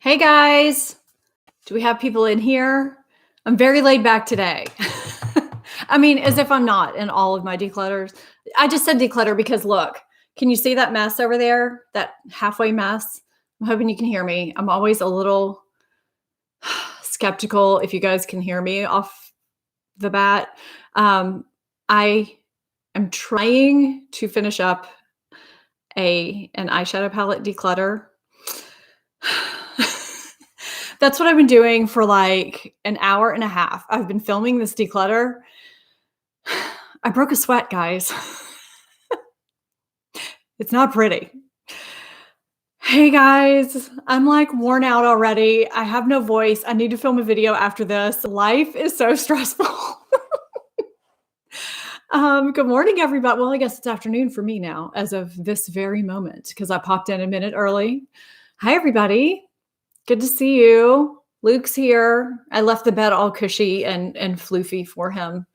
Hey guys, do we have people in here? I'm very laid back today. I mean, as if I'm not in all of my declutters. I just said declutter because look, can you see that mess over there? That halfway mess? I'm hoping you can hear me. I'm always a little skeptical if you guys can hear me off the bat. I am trying to finish up an eyeshadow palette declutter. That's what I've been doing for like an hour and a half. I've been filming this declutter. I broke a sweat, guys. It's not pretty. Hey guys, I'm like worn out already. I have no voice. I need to film a video after this. Life is so stressful. Good morning, everybody. Well, I guess it's afternoon for me now as of this very moment because I popped in a minute early. Hi, everybody. Good to see you. Luke's here. I left the bed all cushy and floofy for him.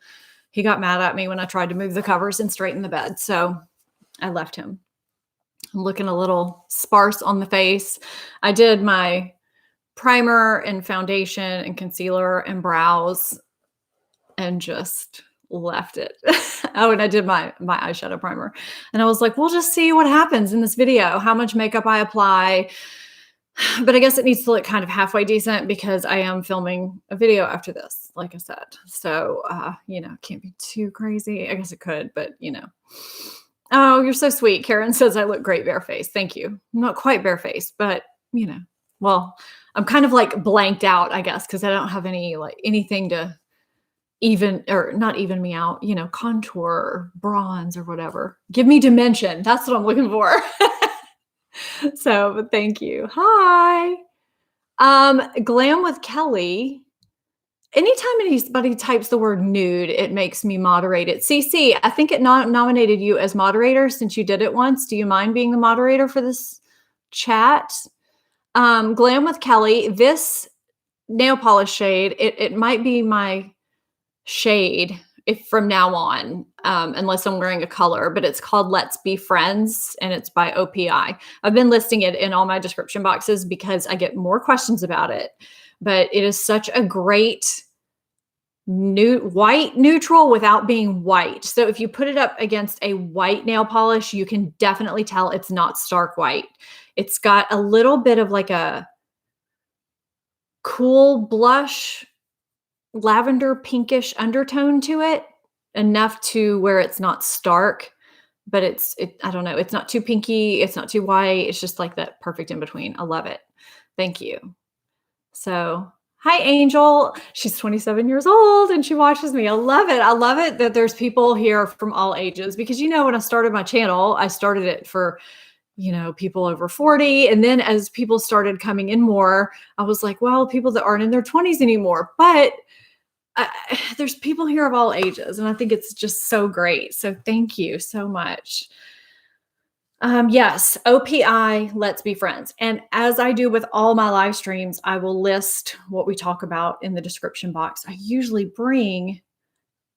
He got mad at me when I tried to move the covers and straighten the bed, so I left him. I'm looking a little sparse on the face. I did my primer and foundation and concealer and brows and just left it. Oh, and I did my eyeshadow primer. And I was like, we'll just see what happens in this video, how much makeup I apply. But I guess it needs to look kind of halfway decent because I am filming a video after this, like I said. So, it can't be too crazy. I guess it could, but, Oh, you're so sweet. Karen says I look great barefaced. Thank you. I'm not quite barefaced, but, well, I'm kind of like blanked out, I guess, because I don't have anything to not even me out, contour or bronze or whatever. Give me dimension. That's what I'm looking for. So, but thank you. Hi. Glam with Kelly. Anytime anybody types the word nude, it makes me moderate it. CC, I think it nominated you as moderator since you did it once. Do you mind being the moderator for this chat? Glam with Kelly. This nail polish shade, it might be my shade if from now on, unless I'm wearing a color, but it's called Let's Be Friends and it's by OPI. I've been listing it in all my description boxes because I get more questions about it, but it is such a great white neutral without being white. So if you put it up against a white nail polish, you can definitely tell it's not stark white. It's got a little bit of like a cool blush lavender pinkish undertone to it, enough to where it's not stark, but I don't know. It's not too pinky. It's not too white. It's just like that perfect in between. I love it. Thank you. So hi, Angel. She's 27 years old and she watches me. I love it. I love it that there's people here from all ages because, when I started my channel, I started it for people over 40. And then as people started coming in more, I was like, well, people that aren't in their 20s anymore, but there's people here of all ages. And I think it's just so great. So thank you so much. Yes, OPI, Let's Be Friends. And as I do with all my live streams, I will list what we talk about in the description box. I usually bring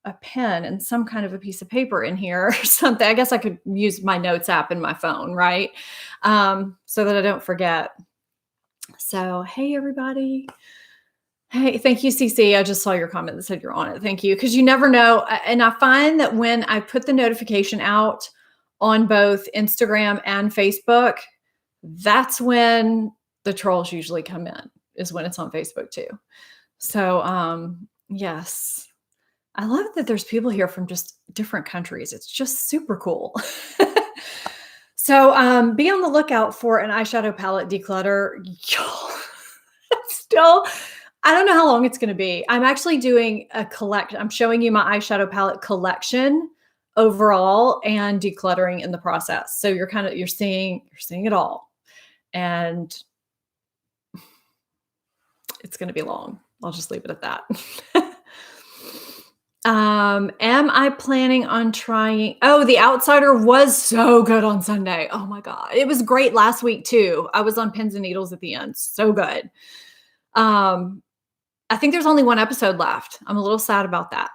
a pen and some kind of a piece of paper in here or something. I guess I could use my notes app in my phone, right? So that I don't forget. So, hey, everybody. Hey, thank you, CC. I just saw your comment that said you're on it. Thank you. Because you never know. And I find that when I put the notification out on both Instagram and Facebook, that's when the trolls usually come in, is when it's on Facebook too. So, yes. I love that there's people here from just different countries. It's just super cool. So be on the lookout for an eyeshadow palette declutter. Still, I don't know how long it's going to be. I'm actually doing a collection. I'm showing you my eyeshadow palette collection overall and decluttering in the process. So you're seeing it all. And it's going to be long. I'll just leave it at that. Am I planning on trying? Oh, The Outsider was so good on Sunday. Oh my God. It was great last week too. I was on pins and needles at the end. So good. I think there's only one episode left. I'm a little sad about that.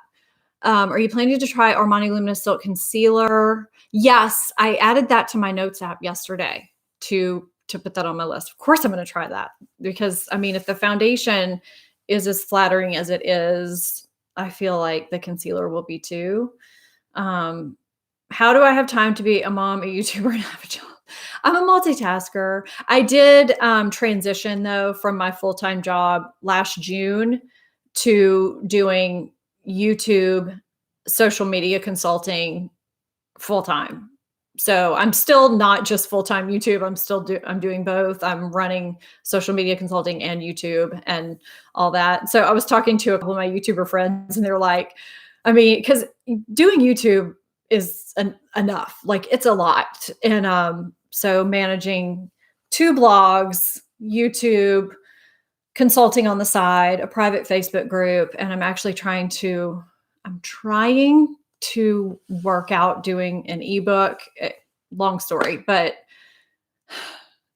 Are you planning to try Armani Luminous Silk Concealer? Yes, I added that to my notes app yesterday to to put that on my list. Of course, I'm going to try that because I mean, if the foundation is as flattering as it is, I feel like the concealer will be too. How do I have time to be a mom, a YouTuber, and have a job? I'm a multitasker. I did transition though from my full-time job last June to doing YouTube, social media consulting full-time. So I'm still not just full-time YouTube. I'm doing both. I'm running social media consulting and YouTube and all that. So I was talking to a couple of my YouTuber friends and they're like, I mean, because doing YouTube is enough. Like it's a lot. And so managing 2 blogs, YouTube, consulting on the side, a private Facebook group, and I'm trying to work out doing an ebook. Long story, but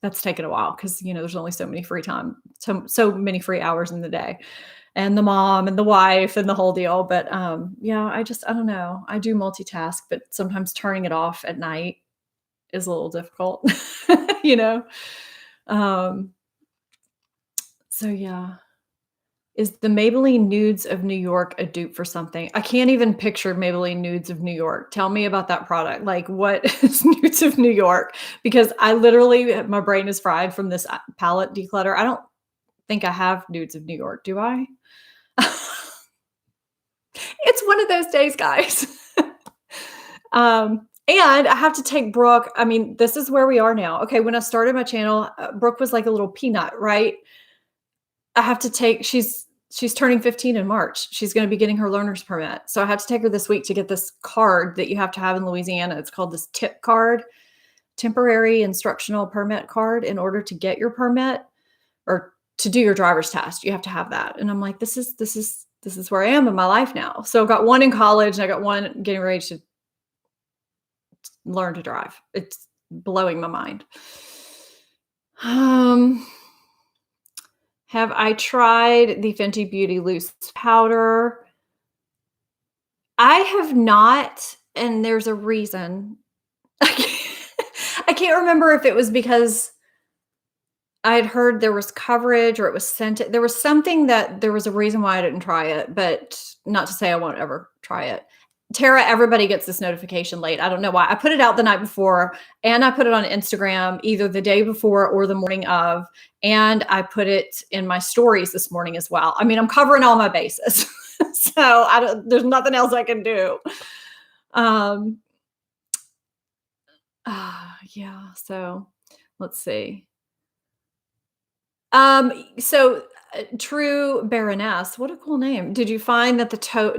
that's taken a while because there's only so many free time, so many free hours in the day, and the mom and the wife and the whole deal. But yeah, I don't know. I do multitask, but sometimes turning it off at night is a little difficult, you know. So yeah. Is the Maybelline Nudes of New York a dupe for something? I can't even picture Maybelline Nudes of New York. Tell me about that product. Like, what is Nudes of New York? Because my brain is fried from this palette declutter. I don't think I have Nudes of New York. Do I? It's one of those days, guys. And I have to take Brooke. I mean, this is where we are now. Okay, when I started my channel, Brooke was like a little peanut, right? I have to take, she's turning 15 in March. She's going to be getting her learner's permit. So I have to take her this week to get this card that you have to have in Louisiana. It's called this TIP card, temporary instructional permit card. In order to get your permit or to do your driver's test, you have to have that. And I'm like, this is where I am in my life now. So I got one in college and I got one getting ready to learn to drive. It's blowing my mind. Have I tried the Fenty Beauty Loose Powder? I have not, and there's a reason. I can't remember if it was because I had heard there was coverage or it was scented. There was something that there was a reason why I didn't try it, but not to say I won't ever try it. Tara, everybody gets this notification late. I don't know why. I put it out the night before and I put it on Instagram either the day before or the morning of, and I put it in my stories this morning as well. I mean, I'm covering all my bases. So there's nothing else I can do. Yeah. So let's see. True Baroness, what a cool name. Did you find that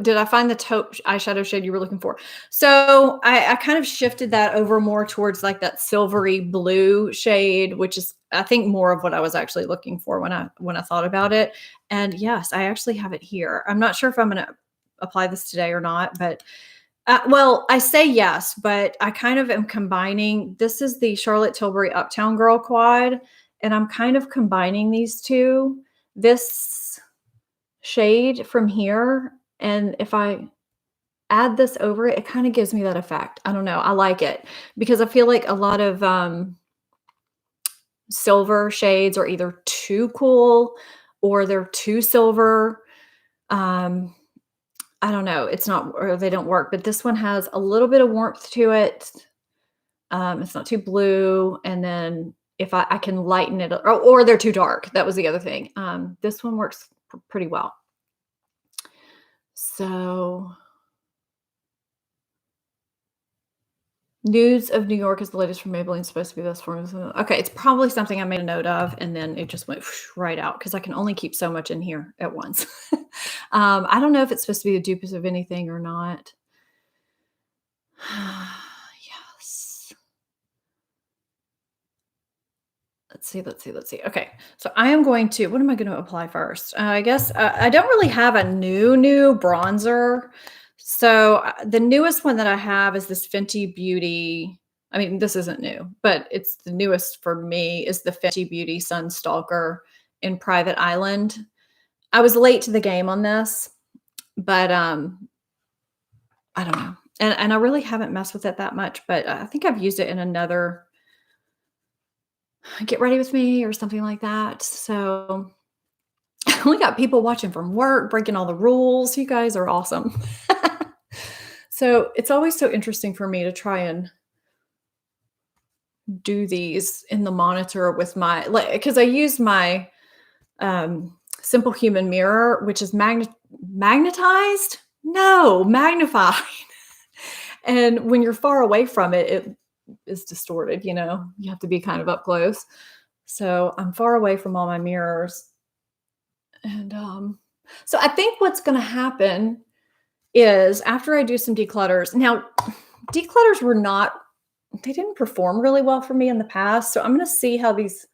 did I find the taupe eyeshadow shade you were looking for? So I kind of shifted that over more towards like that silvery blue shade, which is I think more of what I was actually looking for when I thought about it. And yes, I actually have it here. I'm not sure if I'm going to apply this today or not, but well, I say yes, but I kind of am combining. This is the Charlotte Tilbury Uptown Girl Quad, and I'm kind of combining these two. This shade from here, and if I add this over it, it kind of gives me that effect. I don't know. I like it because I feel like a lot of silver shades are either too cool or they're too silver. I don't know. It's not, or they don't work, but this one has a little bit of warmth to it. It's not too blue. And then if I can lighten it, or they're too dark. That was the other thing. This one works pretty well. So Nudes of New York is the latest from Maybelline. Supposed to be this form. Okay, it's probably something I made a note of, and then it just went right out because I can only keep so much in here at once. I don't know if it's supposed to be a dupe of anything or not. Yes. Let's see. Okay, so I am going to. What am I going to apply first? I guess I don't really have a new bronzer. So the newest one that I have is this Fenty Beauty. I mean, this isn't new, but it's the newest for me is the Fenty Beauty Sunstalker in Private Island. I was late to the game on this, but I don't know. And I really haven't messed with it that much, but I think I've used it in another get ready with me or something like that. So we got people watching from work, breaking all the rules. You guys are awesome. So it's always so interesting for me to try and do these in the monitor with my, like, because I use my Simple Human mirror, which is magnetized? No, magnified. And when you're far away from it, it is distorted, you know, you have to be kind of up close. So I'm far away from all my mirrors. And so I think what's going to happen is after I do some declutters, now declutters were not, they didn't perform really well for me in the past. So I'm going to see how these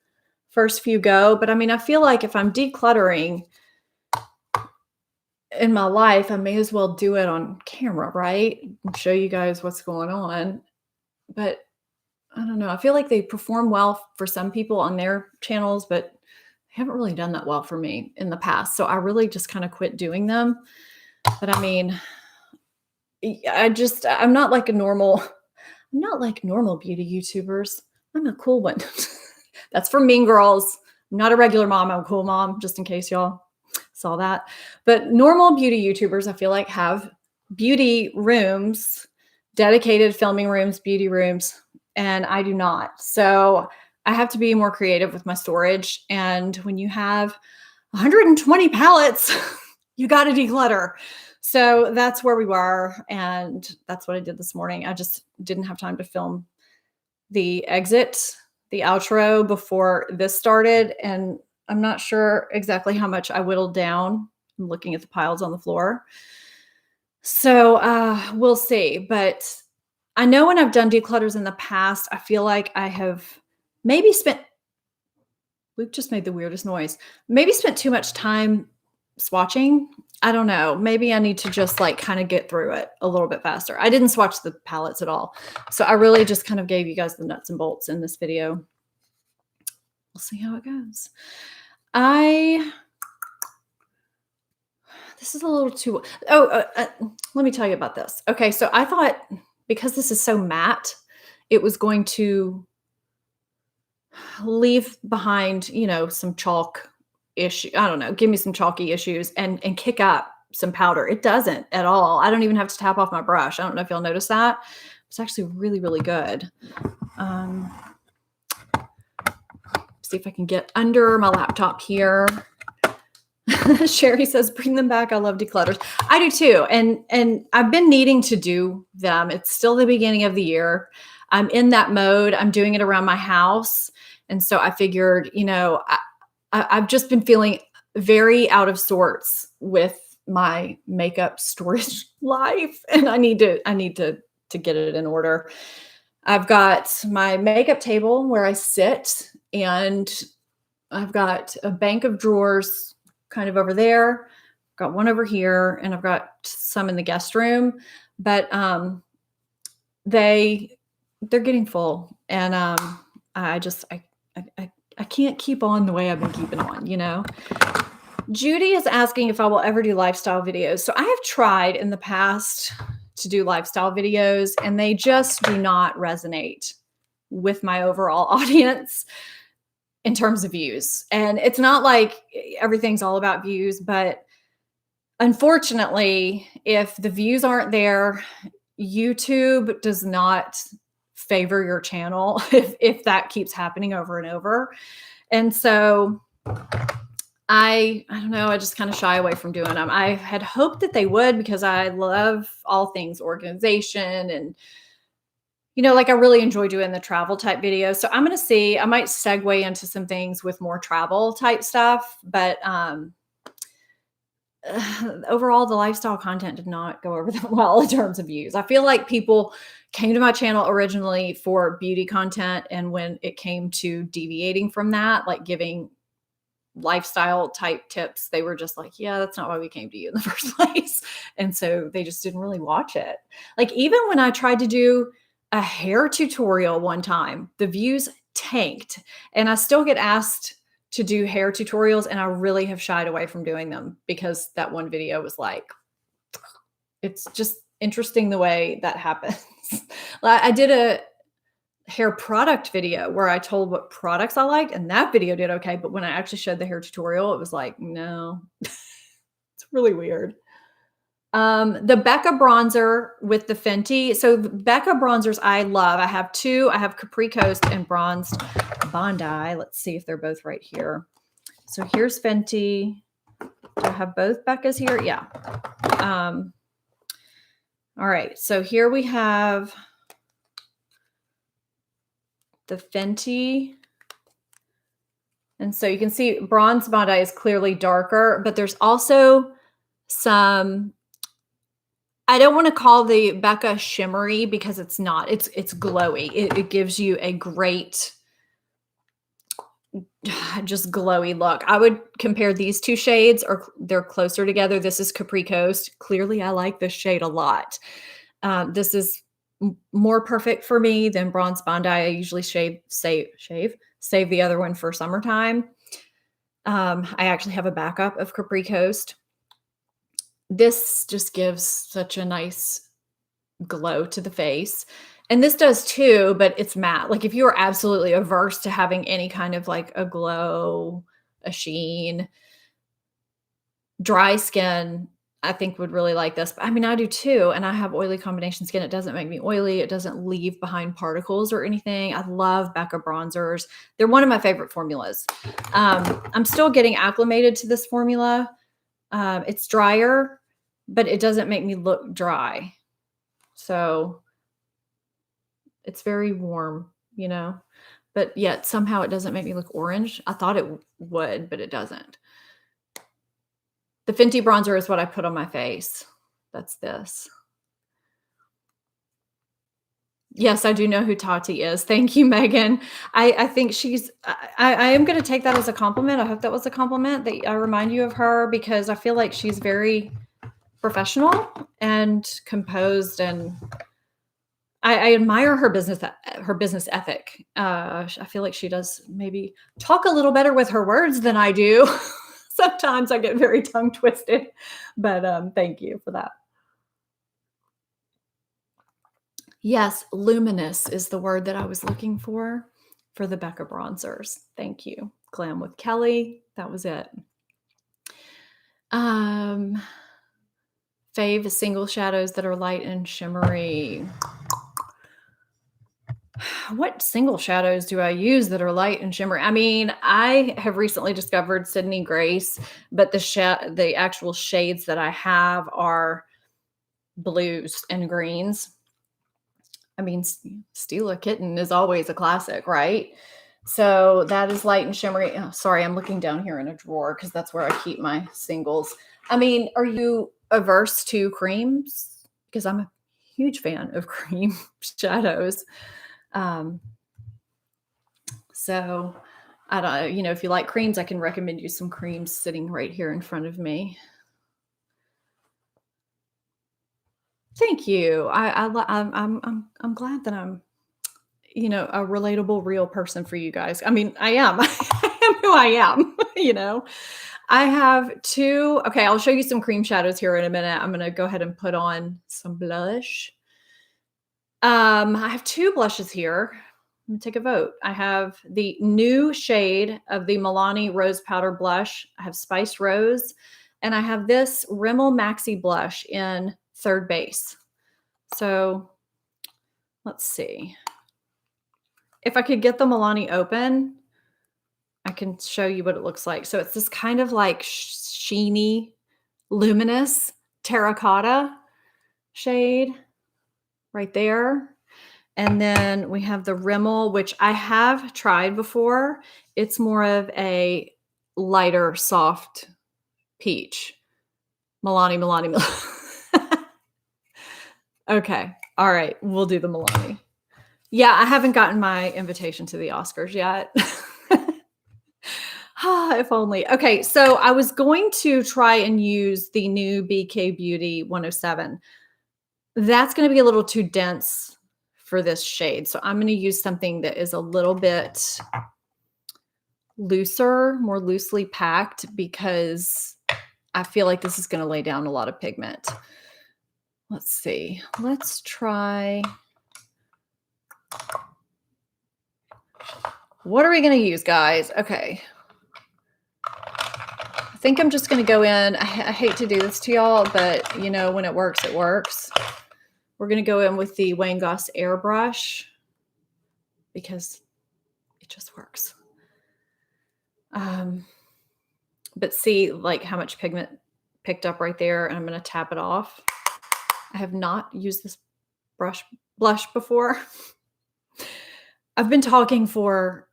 first few go. But I mean, I feel like if I'm decluttering in my life, I may as well do it on camera, right? And show you guys what's going on. But I don't know. I feel like they perform well for some people on their channels, but they haven't really done that well for me in the past. So I really just kind of quit doing them. But I mean, I'm not like normal beauty YouTubers. I'm a cool one. That's for mean girls. I'm not a regular mom. I'm a cool mom, just in case y'all saw that. But normal beauty YouTubers, I feel like, have beauty rooms, dedicated filming rooms, beauty rooms, and I do not. So I have to be more creative with my storage. And when you have 120 palettes, you got to declutter. So that's where we were. And that's what I did this morning. I just didn't have time to film the exit, the outro before this started. And I'm not sure exactly how much I whittled down. I'm looking at the piles on the floor. So we'll see. But I know when I've done declutters in the past, I feel like I have maybe spent, Luke just made the weirdest noise, maybe spent too much time swatching. I don't know. Maybe I need to just like kind of get through it a little bit faster. I didn't swatch the palettes at all. So I really just kind of gave you guys the nuts and bolts in this video. We'll see how it goes. This is a little too, let me tell you about this. Okay, so I thought because this is so matte, it was going to leave behind, you know, some chalk issue. I don't know, give me some chalky issues and kick up some powder. It doesn't at all. I don't even have to tap off my brush. I don't know if you'll notice that. It's actually really, really good. See if I can get under my laptop here. Sherry says, bring them back. I love declutters. I do too. And I've been needing to do them. It's still the beginning of the year. I'm in that mode. I'm doing it around my house. And so I figured, you know, I've just been feeling very out of sorts with my makeup storage life. And I need to get it in order. I've got my makeup table where I sit, and I've got a bank of drawers kind of over there. I've got one over here, and I've got some in the guest room, but they're getting full, and I can't keep on the way I've been keeping on, you know. Judy is asking if I will ever do lifestyle videos. So I have tried in the past to do lifestyle videos, and they just do not resonate with my overall audience in terms of views. And it's not like everything's all about views, but unfortunately, if the views aren't there, YouTube does not favor your channel if that keeps happening over and over. And so I don't know, I just kind of shy away from doing them. I had hoped that they would, because I love all things organization, and you know, like I really enjoy doing the travel type videos. So I'm going to see, I might segue into some things with more travel type stuff, but overall the lifestyle content did not go over that well in terms of views. I feel like people came to my channel originally for beauty content, and when it came to deviating from that, like giving lifestyle type tips, they were just like, yeah, that's not why we came to you in the first place. And so they just didn't really watch it. Like even when I tried to do a hair tutorial one time, the views tanked, and I still get asked to do hair tutorials, and I really have shied away from doing them because that one video was like, it's just interesting the way that happens. I did hair product video where I told what products I liked, and that video did okay. But when I actually showed the hair tutorial, it was like, no, it's really weird. The Becca bronzer with the Fenty. So the Becca bronzers I love. I have two. I have Capri Coast and Bronzed Bondi. Let's see if they're both right here. So here's Fenty. Do I have both Beccas here? Yeah. All right. So here we have the Fenty. And so you can see Bronze Bondi is clearly darker, but there's also some, I don't want to call the Becca shimmery because it's not. It's glowy. It gives you a great, just glowy look. I would compare these two shades, or they're closer together. This is Capri Coast. Clearly, I like this shade a lot. This is more perfect for me than Bronze Bondi. I usually save the other one for summertime. I actually have a backup of Capri Coast. This just gives such a nice glow to the face. And this does too, but it's matte. Like if you are absolutely averse to having any kind of like a glow, a sheen, dry skin, I think would really like this. But I mean, I do too. And I have oily combination skin. It doesn't make me oily. It doesn't leave behind particles or anything. I love Becca bronzers. They're one of my favorite formulas. I'm still getting acclimated to this formula. It's drier, but it doesn't make me look dry. So it's very warm, you know, but yet somehow it doesn't make me look orange. I thought it would, but it doesn't. The Fenty bronzer is what I put on my face. That's this. Yes, I do know who Tati is. Thank you, Megan. I think she's, I am going to take that as a compliment. I hope that was a compliment that I remind you of her, because I feel like she's very professional and composed, and I admire her business ethic. I feel like she does maybe talk a little better with her words than I do. Sometimes I get very tongue twisted, but thank you for that. Yes, luminous is the word that I was looking for the Becca bronzers. Thank you. Glam with Kelly. That was it. Fave single shadows that are light and shimmery. What single shadows do I use that are light and shimmery? I mean, I have recently discovered Sydney Grace, but the actual shades that I have are blues and greens. I mean, Stila Kitten is always a classic, right? So that is light and shimmery. Oh, sorry, I'm looking down here in a drawer because that's where I keep my singles. I mean, are you averse to creams? Because I'm a huge fan of cream shadows. So I don't, you know, if you like creams, I can recommend you some creams sitting right here in front of me. Thank you. I'm glad that I'm, you know, a relatable, real person for you guys. I mean, I am. I am who I am, you know. I have two. Okay, I'll show you some cream shadows here in a minute. I'm going to go ahead and put on some blush. I have two blushes here. I'm going to take a vote. I have the new shade of the Milani Rose Powder Blush. I have Spiced Rose. And I have this Rimmel Maxi Blush in Third Base. So let's see. If I could get the Milani open, I can show you what it looks like. So it's this kind of like sheeny, luminous terracotta shade right there. And then we have the Rimmel, which I have tried before. It's more of a lighter, soft peach. Milani. Okay. All right. We'll do the Milani. Yeah, I haven't gotten my invitation to the Oscars yet. If only. Okay, so I was going to try and use the new BK Beauty 107. That's going to be a little too dense for this shade. So I'm going to use something that is a little bit looser, more loosely packed, because I feel like this is going to lay down a lot of pigment. Let's see. Let's try What are we going to use, guys? Okay. I think I'm just going to go in. I hate to do this to y'all, but you know, when it works, it works. We're going to go in with the Wayne Goss airbrush because it just works. But see like how much pigment picked up right there, and I'm going to tap it off. I have not used this blush before. I've been talking for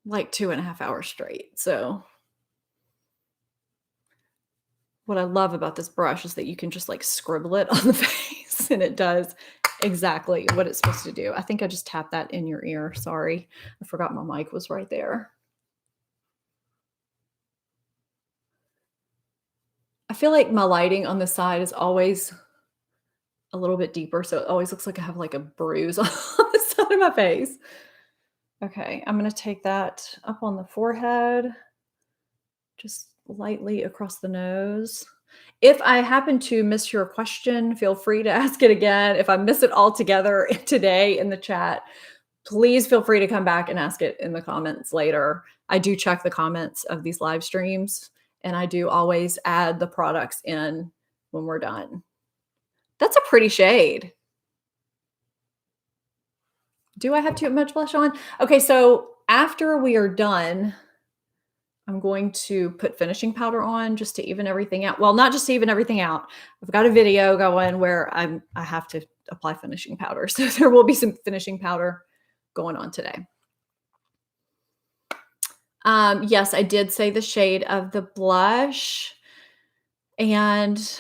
like 2.5 hours straight. So what I love about this brush is that you can just like scribble it on the face and it does exactly what it's supposed to do. I think I just tapped that in your ear. Sorry. I forgot my mic was right there. I feel like my lighting on the side is always a little bit deeper, so it always looks like I have like a bruise on the side of my face. Okay, I'm going to take that up on the forehead, just lightly across the nose. If I happen to miss your question, feel free to ask it again. If I miss it altogether today in the chat, please feel free to come back and ask it in the comments later. I do check the comments of these live streams, and I do always add the products in when we're done. That's a pretty shade. Do I have too much blush on? Okay, so after we are done, I'm going to put finishing powder on just to even everything out. Well, not just to even everything out. I've got a video going where I have to apply finishing powder. So there will be some finishing powder going on today. Yes, I did say the shade of the blush. And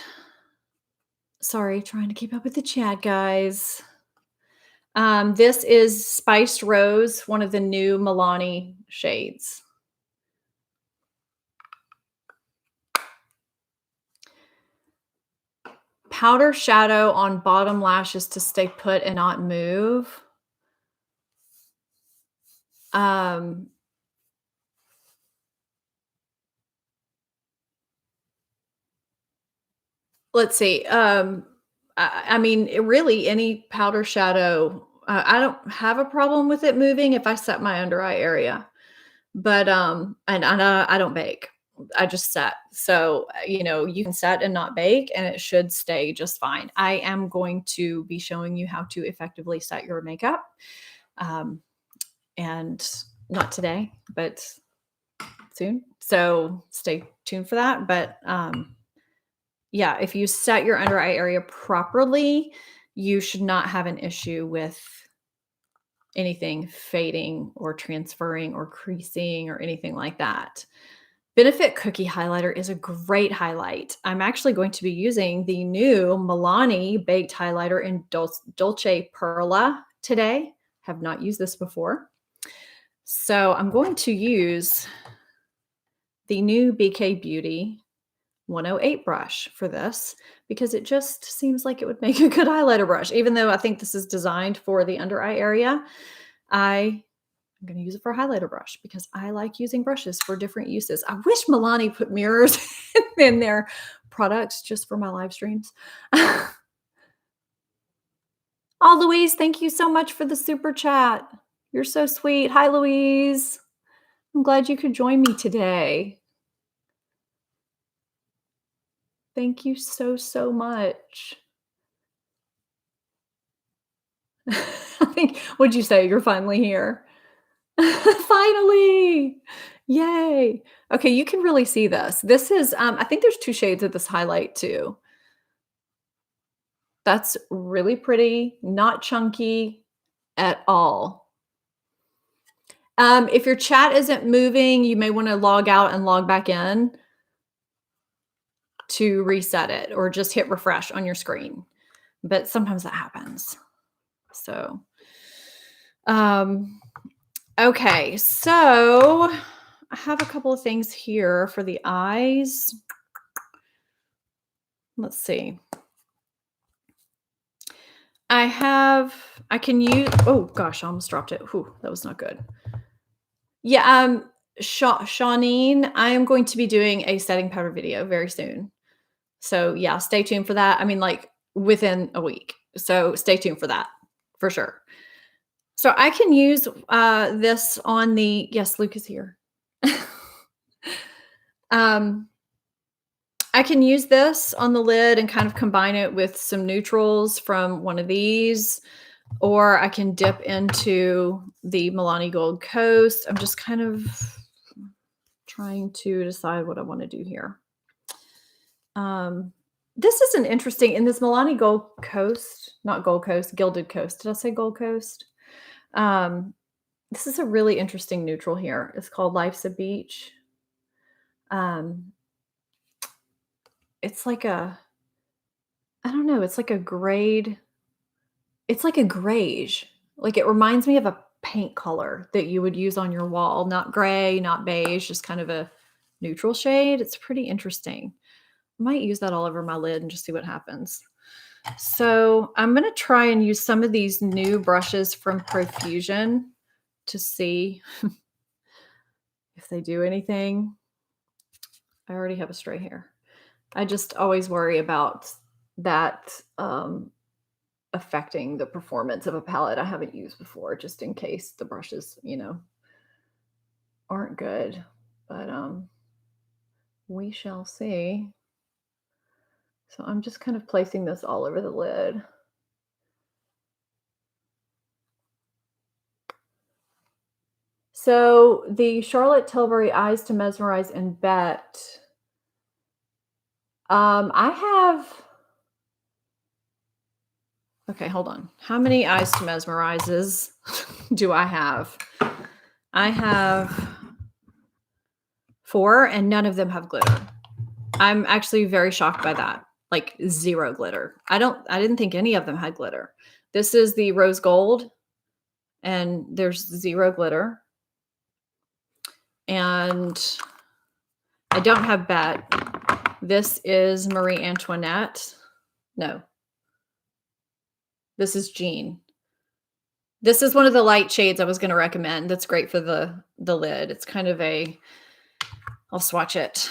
sorry, trying to keep up with the chat, guys. This is Spiced Rose, one of the new Milani shades. Powder shadow on bottom lashes to stay put and not move. Let's see. I mean, really any powder shadow, I don't have a problem with it moving if I set my under eye area, but, and I don't bake. I just set. So, you know, you can set and not bake and it should stay just fine. I am going to be showing you how to effectively set your makeup. And not today, but soon. So stay tuned for that. But, yeah, if you set your under eye area properly, you should not have an issue with anything fading or transferring or creasing or anything like that. Benefit Cookie Highlighter is a great highlight. I'm actually going to be using the new Milani Baked Highlighter in Dolce Perla today. Have not used this before. So I'm going to use the new BK Beauty 108 brush for this because it just seems like it would make a good highlighter brush. Even though I think this is designed for the under eye area, I'm going to use it for a highlighter brush because I like using brushes for different uses. I wish Milani put mirrors in their products just for my live streams. Oh, Louise, thank you so much for the super chat. You're so sweet. Hi, Louise. I'm glad you could join me today. Thank you so, so much. I think, what'd you say? You're finally here. Finally. Yay. Okay, you can really see this. This is, I think there's 2 shades of this highlight too. That's really pretty, not chunky at all. If your chat isn't moving, you may want to log out and log back in to reset it or just hit refresh on your screen. But sometimes that happens. So, okay, so I have a couple of things here for the eyes. Let's see. I can use, oh gosh, I almost dropped it. Whew, that was not good. Yeah, Shawneen, I am going to be doing a setting powder video very soon. So yeah, stay tuned for that. I mean, like within a week. So stay tuned for that for sure. So I can use this on the, yes, Luke is here. um, I can use this on the lid and kind of combine it with some neutrals from one of these, or I can dip into the Milani Gold Coast. I'm just kind of trying to decide what I want to do here. This is an interesting, in this Milani Gold Coast, not Gold Coast, Gilded Coast. Did I say Gold Coast? This is a really interesting neutral here. It's called Life's a Beach. It's like a, I don't know, it's like a grade. It's like a grayish. Like it reminds me of a paint color that you would use on your wall. Not gray, not beige, just kind of a neutral shade. It's pretty interesting. I might use that all over my lid and just see what happens. So I'm going to try and use some of these new brushes from Profusion to see if they do anything. I already have a stray hair. I just always worry about that affecting the performance of a palette I haven't used before, just in case the brushes, you know, aren't good. But we shall see. So I'm just kind of placing this all over the lid. So the Charlotte Tilbury Eyes to Mesmerize and Bet. I have, okay, hold on. How many Eyes to Mesmerizes do I have? I have 4 and none of them have glitter. I'm actually very shocked by that. Like 0 glitter. I didn't think any of them had glitter. This is the rose gold and there's 0 glitter. And I don't have Bet. This is Marie Antoinette. No. This is Jean. This is one of the light shades I was going to recommend. That's great for the lid. It's kind of a, I'll swatch it.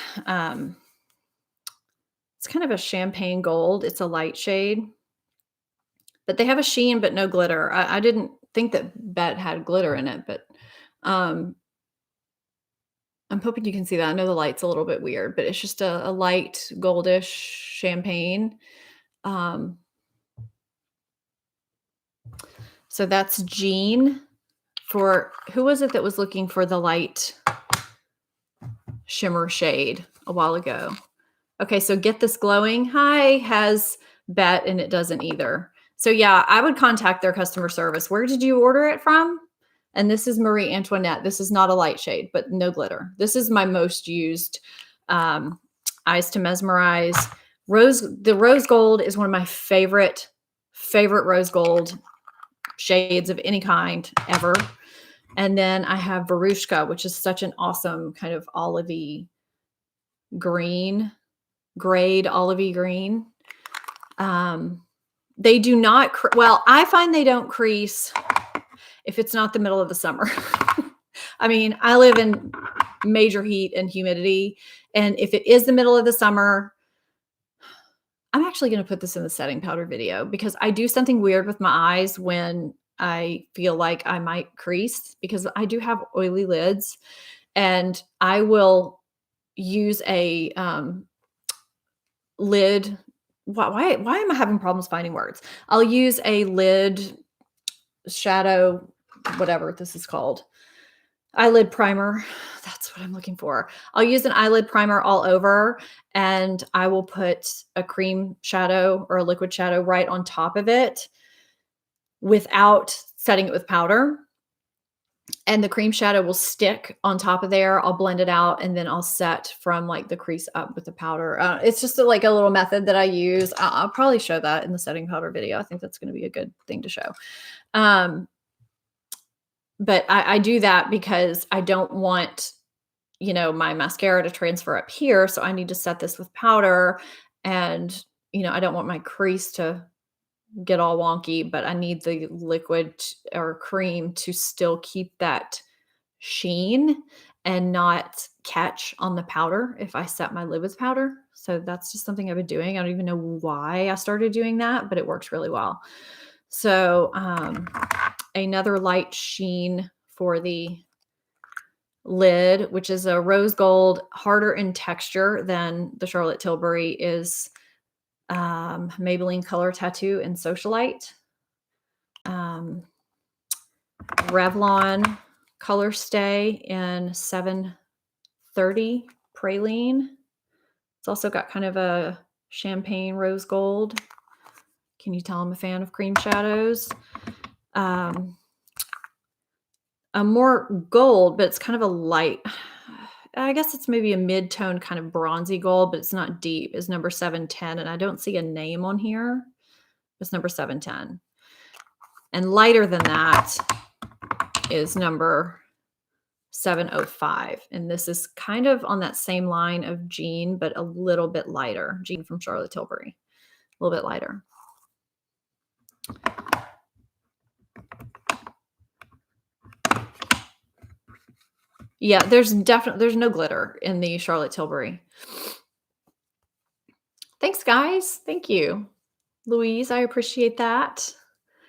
It's kind of a champagne gold. It's a light shade, but they have a sheen, but no glitter. I didn't think that Bet had glitter in it, but I'm hoping you can see that. I know the light's a little bit weird, but it's just a light goldish champagne. So that's Jean. For who was it that was looking for the light shimmer shade a while ago? Okay, so Get This Glowing Hi has Bet and it doesn't either. So yeah, I would contact their customer service. Where did you order it from? And this is Marie Antoinette. This is not a light shade, but no glitter. This is my most used Eyes to Mesmerize. The rose gold is one of my favorite rose gold shades of any kind ever. And then I have Verushka, which is such an awesome kind of olivey green, grade olivey green. They do not, well, I find they don't crease if it's not the middle of the summer. I mean, I live in major heat and humidity. And if it is the middle of the summer, I'm actually going to put this in the setting powder video because I do something weird with my eyes when I feel like I might crease because I do have oily lids, and I will use a lid. Why am I having problems finding words? I'll use a lid shadow, whatever this is called, eyelid primer. That's what I'm looking for. I'll use an eyelid primer all over, and I will put a cream shadow or a liquid shadow right on top of it without setting it with powder. And the cream shadow will stick on top of there. I'll blend it out, and then I'll set from like the crease up with the powder. It's just like a little method that I use. I'll probably show that in the setting powder video. I think that's going to be a good thing to show. But I do that because I don't want, you know, my mascara to transfer up here. So I need to set this with powder, and, you know, I don't want my crease to get all wonky, but I need the liquid or cream to still keep that sheen and not catch on the powder if I set my lid with powder. So that's just something I've been doing. I don't even know why I started doing that, but it works really well. So, another light sheen for the lid, which is a rose gold, harder in texture than the Charlotte Tilbury is Maybelline Color Tattoo and Socialite. Revlon Color Stay in 730 Praline. It's also got kind of a champagne rose gold. Can you tell I'm a fan of cream shadows? A more gold, but it's kind of a light, I guess it's maybe a mid-tone kind of bronzy gold, but it's not deep, is number 710. And I don't see a name on here. It's number 710. And lighter than that is number 705. And this is kind of on that same line of Jean, but a little bit lighter. Jean from Charlotte Tilbury, a little bit lighter. Yeah, there's no glitter in the Charlotte Tilbury. Thanks, guys. Thank you. Louise, I appreciate that.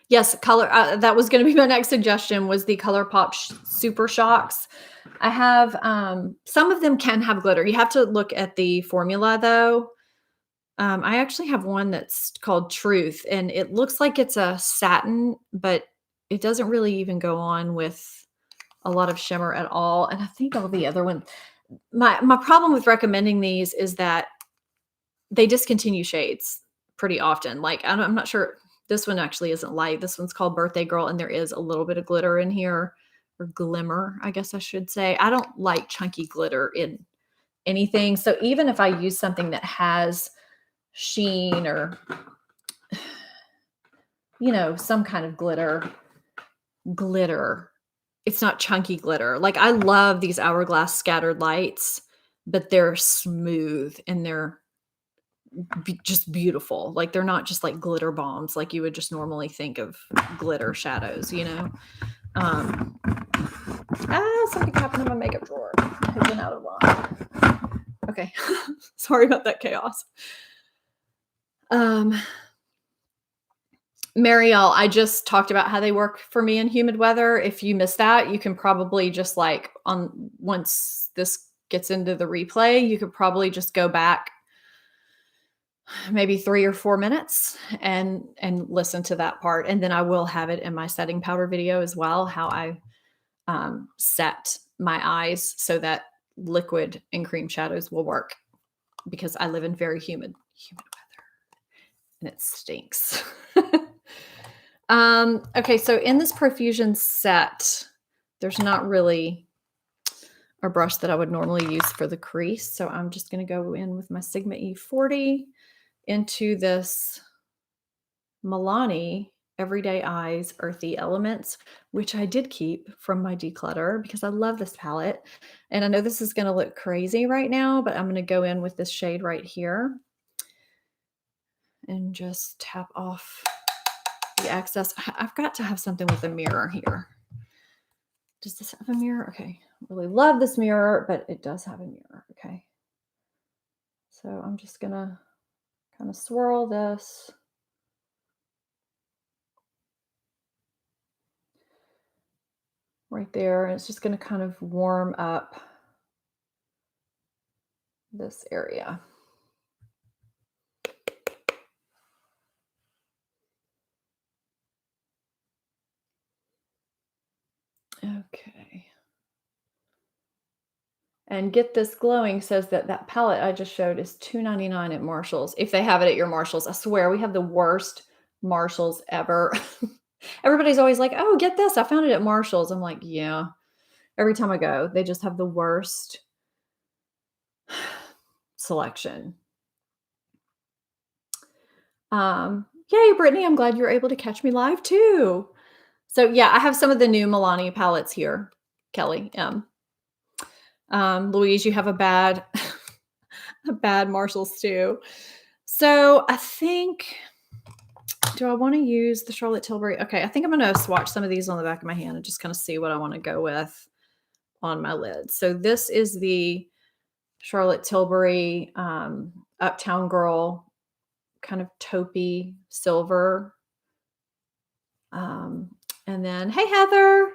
Yes, color. That was going to be my next suggestion, was the ColourPop Super Shocks. I have, some of them can have glitter. You have to look at the formula though. I actually have one that's called Truth, and it looks like it's a satin, but it doesn't really even go on with a lot of shimmer at all. And I think all the other ones, my problem with recommending these is that they discontinue shades pretty often. Like, I'm not sure. This one actually isn't light. This one's called Birthday Girl, and there is a little bit of glitter in here, or glimmer, I guess I should say. I don't like chunky glitter in anything. So even if I use something that has sheen or, you know, some kind of glitter, it's not chunky glitter. Like, I love these Hourglass Scattered Lights, but they're smooth and they're just beautiful. Like, they're not just like glitter bombs like you would just normally think of glitter shadows, you know. Something happened in my makeup drawer. I went out of line. Okay. Sorry about that chaos. Marielle, I just talked about how they work for me in humid weather. If you missed that, you can probably just like once this gets into the replay, you could probably just go back maybe 3 or 4 minutes and listen to that part. And then I will have it in my setting powder video as well, how I set my eyes so that liquid and cream shadows will work, because I live in very humid weather and it stinks. Okay, so in this Profusion set, there's not really a brush that I would normally use for the crease. So I'm just going to go in with my Sigma E40 into this Milani Everyday Eyes Earthy Elements, which I did keep from my declutter because I love this palette. And I know this is going to look crazy right now, but I'm going to go in with this shade right here and just tap off the excess. I've got to have something with a mirror here. Does this have a mirror? Okay. I really love this mirror, but it does have a mirror. Okay. So I'm just going to kind of swirl this. Right there. And it's just going to kind of warm up this area. Okay. And Get This Glowing says that that palette I just showed is $2.99 at Marshall's. If they have it at your Marshall's, I swear we have the worst Marshall's ever. Everybody's always like, oh, get this. I found it at Marshall's. I'm like, yeah. Every time I go, they just have the worst selection. Yay, Brittany. I'm glad you're able to catch me live too. So yeah, I have some of the new Milani palettes here, Kelly. Louise, you have a bad Marshalls too. So I think, do I want to use the Charlotte Tilbury? Okay, I think I'm going to swatch some of these on the back of my hand and just kind of see what I want to go with on my lid. So this is the Charlotte Tilbury Uptown Girl, kind of taupey silver. And then, hey, Heather.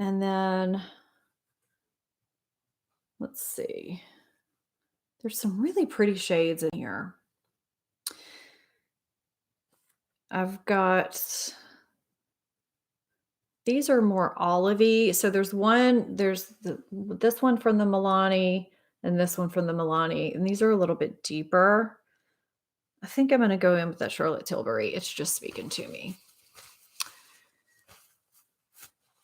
And then, let's see. There's some really pretty shades in here. I've got, these are more olivey. So there's this one from the Milani and this one from the Milani. And these are a little bit deeper. I think I'm going to go in with that Charlotte Tilbury. It's just speaking to me.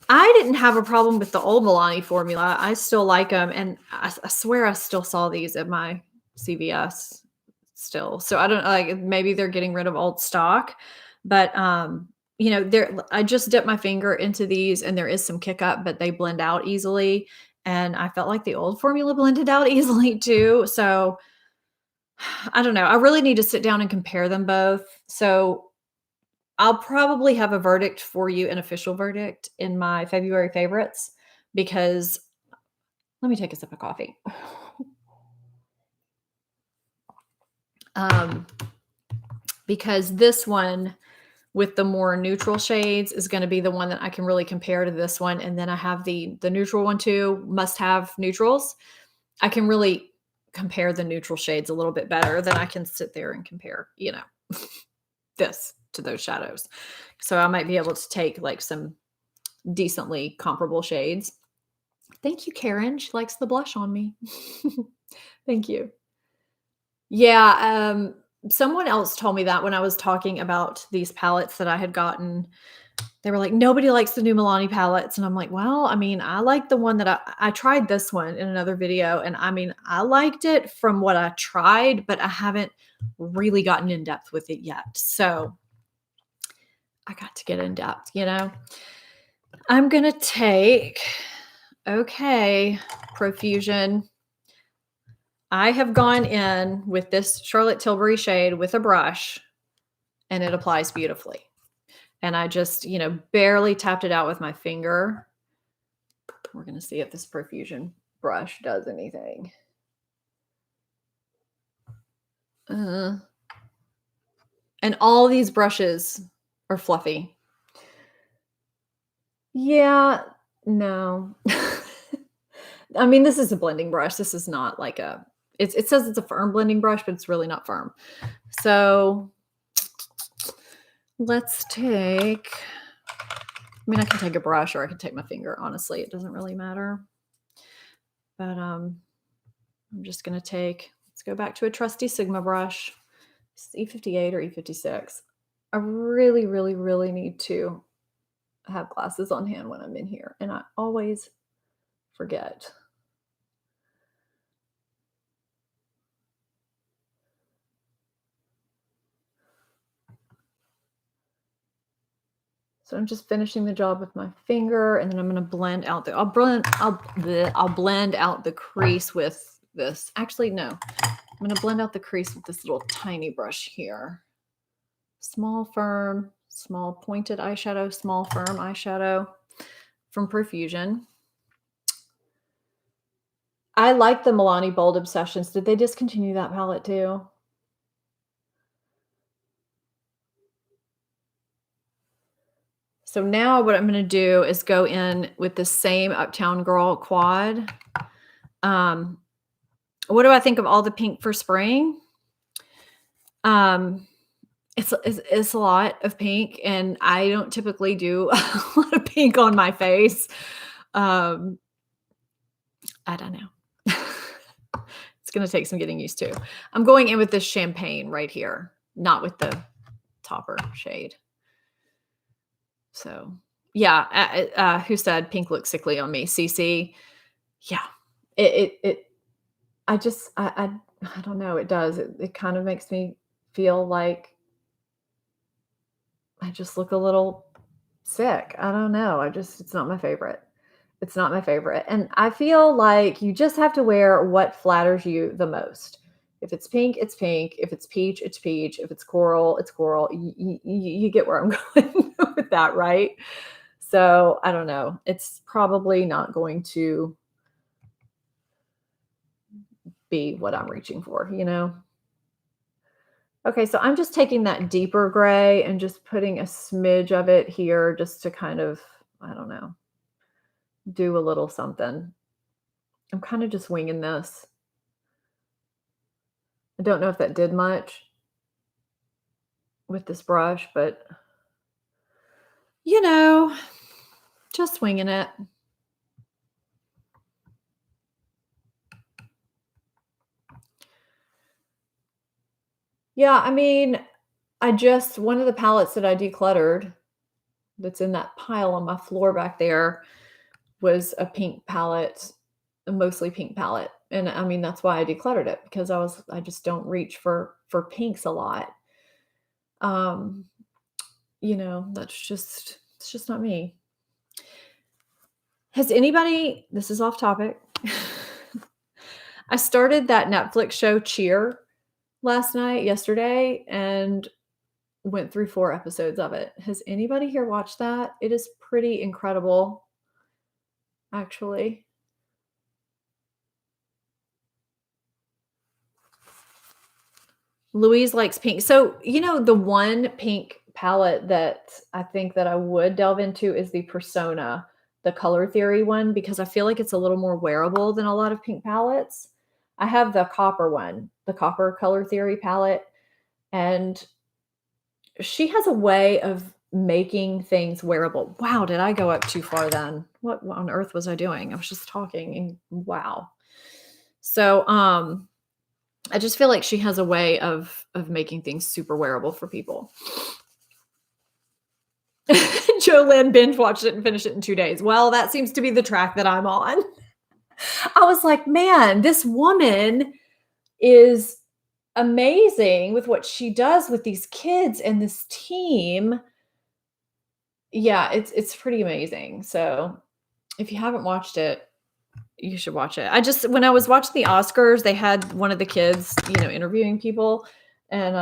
I didn't have a problem with the old Milani formula. I still like them. And I swear I still saw these at my CVS still. So I don't like, maybe they're getting rid of old stock, but you know, I just dipped my finger into these and there is some kick up, but they blend out easily. And I felt like the old formula blended out easily too. So I don't know. I really need to sit down and compare them both. So I'll probably have a verdict for you, an official verdict in my February favorites, because let me take a sip of coffee. Because this one with the more neutral shades is going to be the one that I can really compare to this one. And then I have the neutral one too, must have neutrals. I can really compare the neutral shades a little bit better than I can sit there and compare, you know, this to those shadows. So I might be able to take like some decently comparable shades. Thank you, Karen. She likes the blush on me. Thank you. Yeah, someone else told me that when I was talking about these palettes that I had gotten. They were like, nobody likes the new Milani palettes. And I'm like, well, I mean, I like the one that I tried this one in another video. And I mean, I liked it from what I tried, but I haven't really gotten in depth with it yet. So I got to get in depth, you know. I'm going to take, okay, Profusion. I have gone in with this Charlotte Tilbury shade with a brush and it applies beautifully. And I just, you know, barely tapped it out with my finger. We're going to see if this Profusion brush does anything. And all these brushes are fluffy. Yeah, no. I mean, this is a blending brush. This is not like a, it says it's a firm blending brush, but it's really not firm. So let's take, I mean, I can take a brush or I can take my finger. Honestly, it doesn't really matter. But I'm just going to take, let's go back to a trusty Sigma brush. It's E58 or E56. I really, really, really need to have glasses on hand when I'm in here. And I always forget. So I'm just finishing the job with my finger, and then I'm going to blend out the, I'll blend out the crease with this. Actually, no, I'm going to blend out the crease with this little tiny brush here. Small, firm, small pointed eyeshadow, small, firm eyeshadow from Profusion. I like the Milani Bold Obsessions. Did they discontinue that palette too? So now what I'm going to do is go in with the same Uptown Girl quad. What do I think of all the pink for spring? It's a lot of pink, and I don't typically do a lot of pink on my face. I don't know. It's going to take some getting used to. I'm going in with this champagne right here, not with the topper shade. So yeah, who said pink looks sickly on me? CC. Yeah, I don't know. It does. It kind of makes me feel like I just look a little sick. I don't know. It's not my favorite. It's not my favorite. And I feel like you just have to wear what flatters you the most. If it's pink, it's pink. If it's peach, it's peach. If it's coral, it's coral. You get where I'm going with that, right? So I don't know. It's probably not going to be what I'm reaching for, you know? Okay, so I'm just taking that deeper gray and just putting a smidge of it here just to kind of, I don't know, do a little something. I'm kind of just winging this. I don't know if that did much with this brush, but you know, just winging it. Yeah, I mean, one of the palettes that I decluttered that's in that pile on my floor back there was a pink palette, a mostly pink palette. And I mean, that's why I decluttered it because I just don't reach for pinks a lot. Um, it's just not me. Has anybody, this is off topic. I started that Netflix show Cheer yesterday, and went through 4 episodes of it. Has anybody here watched that? It is pretty incredible, actually. Louise likes pink. So, the one pink palette that I think that I would delve into is the Persona, the Color Theory one, because I feel like it's a little more wearable than a lot of pink palettes. I have the copper one, the copper Color Theory palette, and she has a way of making things wearable. Wow, did I go up too far then? What on earth was I doing? I was just talking and wow. So, I just feel like she has a way of making things super wearable for people. Jolynn binge watched it and finished it in 2 days. Well, that seems to be the track that I'm on. I was like, man, this woman is amazing with what she does with these kids and this team. Yeah, it's pretty amazing. So if you haven't watched it, you should watch it. When I was watching the Oscars, they had one of the kids, interviewing people, and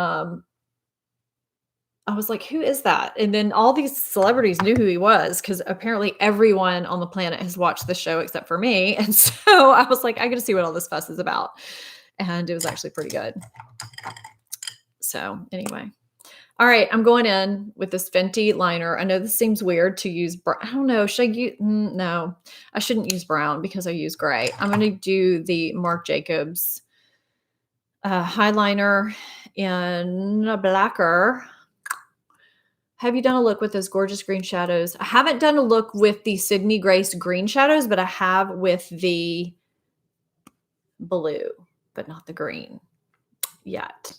I was like, "Who is that?" And then all these celebrities knew who he was because apparently everyone on the planet has watched the show except for me. And so I was like, "I got to see what all this fuss is about," and it was actually pretty good. So anyway. All right, I'm going in with this Fenty liner. I know this seems weird to use. I don't know. Should I use? No, I shouldn't use brown because I use gray. I'm going to do the Marc Jacobs highliner in Blacquer. Have you done a look with those gorgeous green shadows? I haven't done a look with the Sydney Grace green shadows, but I have with the blue, but not the green yet.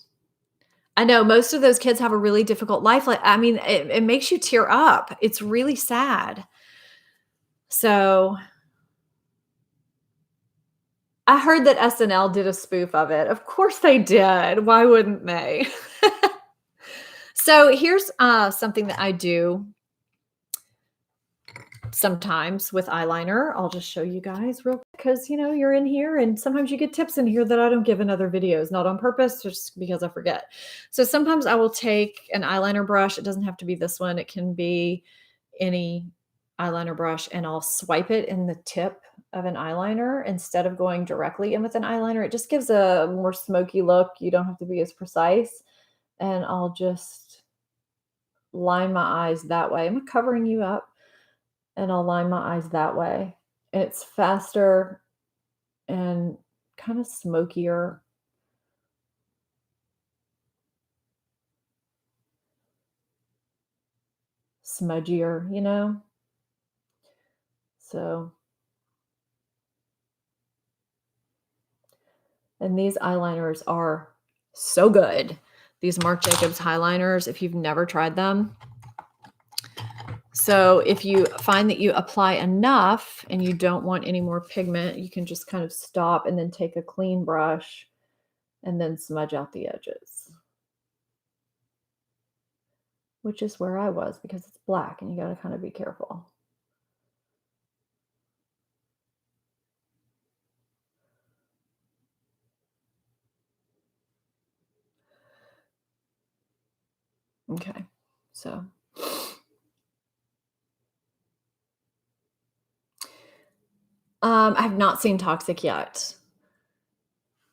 I know most of those kids have a really difficult life. Like, I mean, it makes you tear up. It's really sad. So I heard that SNL did a spoof of it. Of course they did. Why wouldn't they? So here's something that I do sometimes with eyeliner. I'll just show you guys real because you're in here and sometimes you get tips in here that I don't give in other videos, not on purpose, just because I forget. So sometimes I will take an eyeliner brush. It doesn't have to be this one. It can be any eyeliner brush, and I'll swipe it in the tip of an eyeliner instead of going directly in with an eyeliner. It just gives a more smoky look. You don't have to be as precise. And I'll just line my eyes that way. I'm covering you up. And I'll line my eyes that way. And it's faster and kind of smokier. Smudgier, So, and these eyeliners are so good. These Marc Jacobs highliners, if you've never tried them. So if you find that you apply enough and you don't want any more pigment, you can just kind of stop and then take a clean brush and then smudge out the edges. Which is where I was because it's black and you got to kind of be careful. Okay, so I have not seen Toxic yet,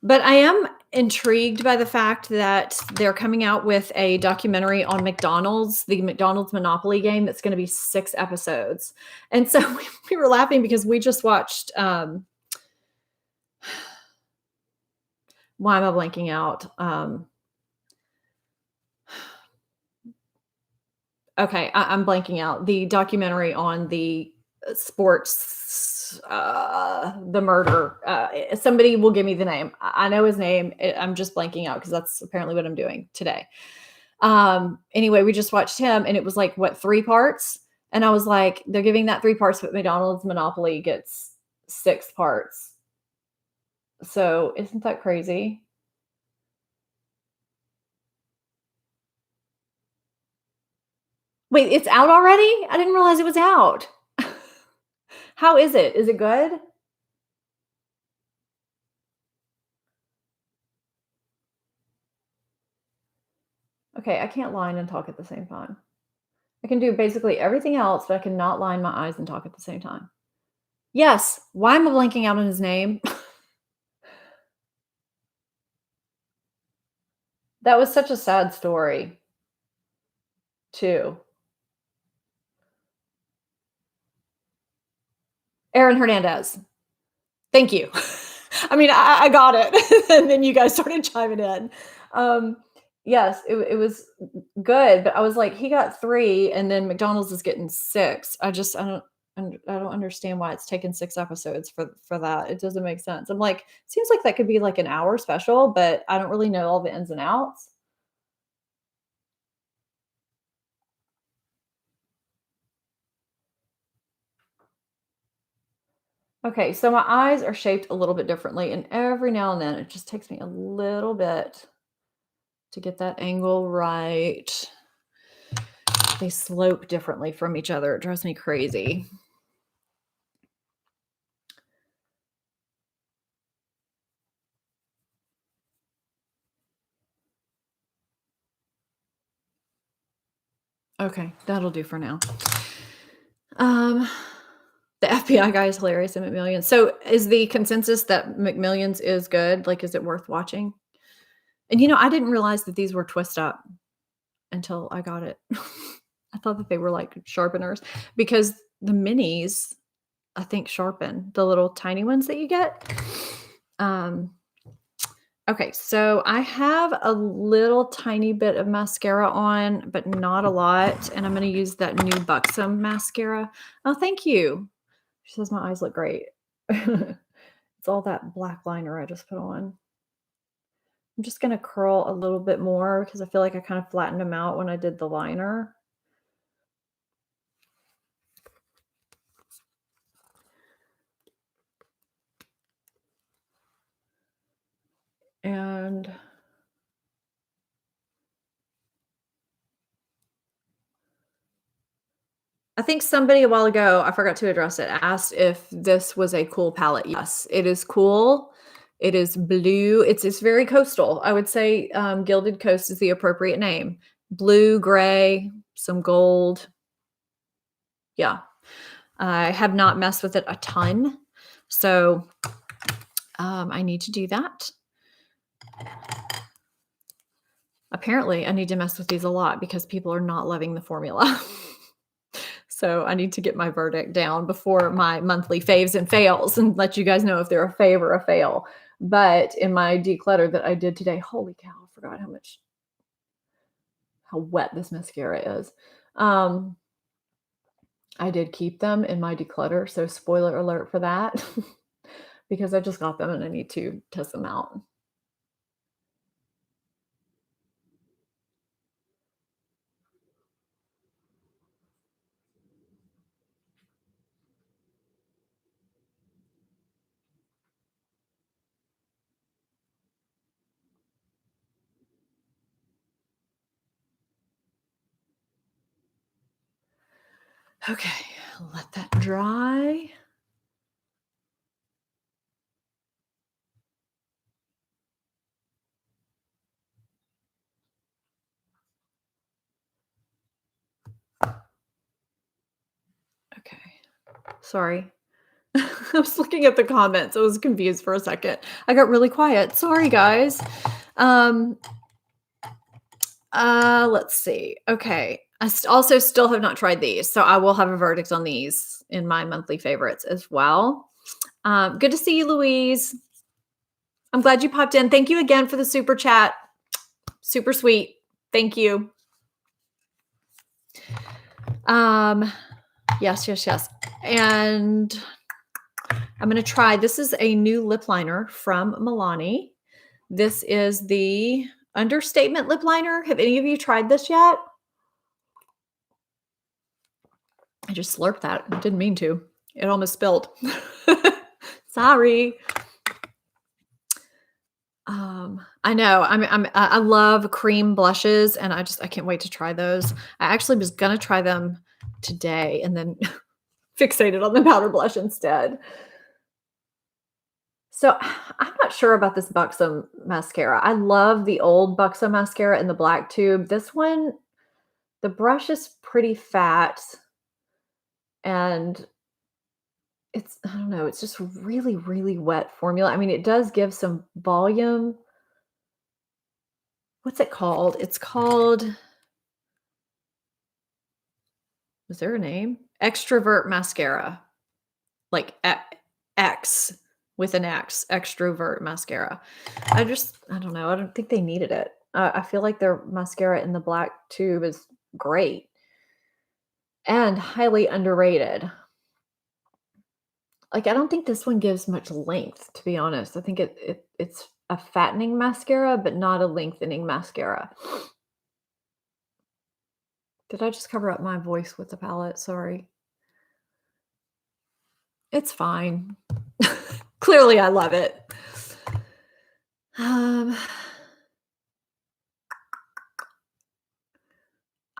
but I am intrigued by the fact that they're coming out with a documentary on McDonald's, the McDonald's Monopoly game that's going to be 6 episodes. And so we were laughing because we just watched why am I blanking out? Okay, I'm blanking out. The documentary on the sports, the murder. Somebody will give me the name. I know his name. I'm just blanking out because that's apparently what I'm doing today. Anyway, we just watched him, and it was like what 3 parts, and I was like, they're giving that 3 parts, but McDonald's Monopoly gets 6 parts. So isn't that crazy? Wait, it's out already? I didn't realize it was out. How is it? Is it good? Okay, I can't line and talk at the same time. I can do basically everything else, but I cannot line my eyes and talk at the same time. Yes. Why am I blanking out on his name? That was such a sad story, too. Aaron Hernandez. Thank you. I mean, I got it. And then you guys started chiming in. Yes, it was good, but I was like, he got 3, and then McDonald's is getting 6. I don't understand why it's taken 6 episodes for that. It doesn't make sense. I'm like, seems like that could be like an hour special, but I don't really know all the ins and outs. Okay, so my eyes are shaped a little bit differently, and every now and then it just takes me a little bit to get that angle right. They slope differently from each other. It drives me crazy. Okay, that'll do for now. The FBI guy is hilarious in McMillions. So is the consensus that McMillions is good? Like, is it worth watching? And I didn't realize that these were twist up until I got it. I thought that they were like sharpeners because the minis, I think, sharpen the little tiny ones that you get. Okay, so I have a little tiny bit of mascara on, but not a lot. And I'm going to use that new Buxom mascara. Oh, thank you. She says my eyes look great. It's all that black liner I just put on. I'm just going to curl a little bit more because I feel like I kind of flattened them out when I did the liner. And I think somebody a while ago, I forgot to address it, asked if this was a cool palette. Yes, it is cool. It is blue. It's very coastal. I would say Gilded Coast is the appropriate name. Blue, gray, some gold. Yeah. I have not messed with it a ton. So I need to do that. Apparently, I need to mess with these a lot because people are not loving the formula. So I need to get my verdict down before my monthly faves and fails and let you guys know if they're a fave or a fail. But in my declutter that I did today, holy cow, I forgot how wet this mascara is. I did keep them in my declutter, so spoiler alert for that, because I just got them and I need to test them out. Okay, let that dry. Okay, sorry. I was looking at the comments. I was confused for a second. I got really quiet. Sorry, guys. Um, let's see. Okay. Also still have not tried these, so I will have a verdict on these in my monthly favorites as well. Good to see you, Louise. I'm glad you popped in. Thank you again for the super chat. Super sweet. Thank you. Yes. And I'm going to try, this is a new lip liner from Milani. This is the Understatement lip liner. Have any of you tried this yet? I just slurped that. I didn't mean to. It almost spilled. Sorry. I know. I love cream blushes, and I can't wait to try those. I actually was gonna try them today, and then fixated on the powder blush instead. So I'm not sure about this Buxom mascara. I love the old Buxom mascara in the black tube. This one, the brush is pretty fat, and I don't know, it's just really, really wet formula. I mean, it does give some volume. What's it called? It's called, was there a name? Xtrovert mascara. Like X with an X, Xtrovert mascara. I don't know. I don't think they needed it. I feel like their mascara in the black tube is great and highly underrated. Like, I don't think this one gives much length, to be honest. I think it's a fattening mascara, but not a lengthening mascara. Did I just cover up my voice with the palette? Sorry. It's fine. Clearly, I love it. I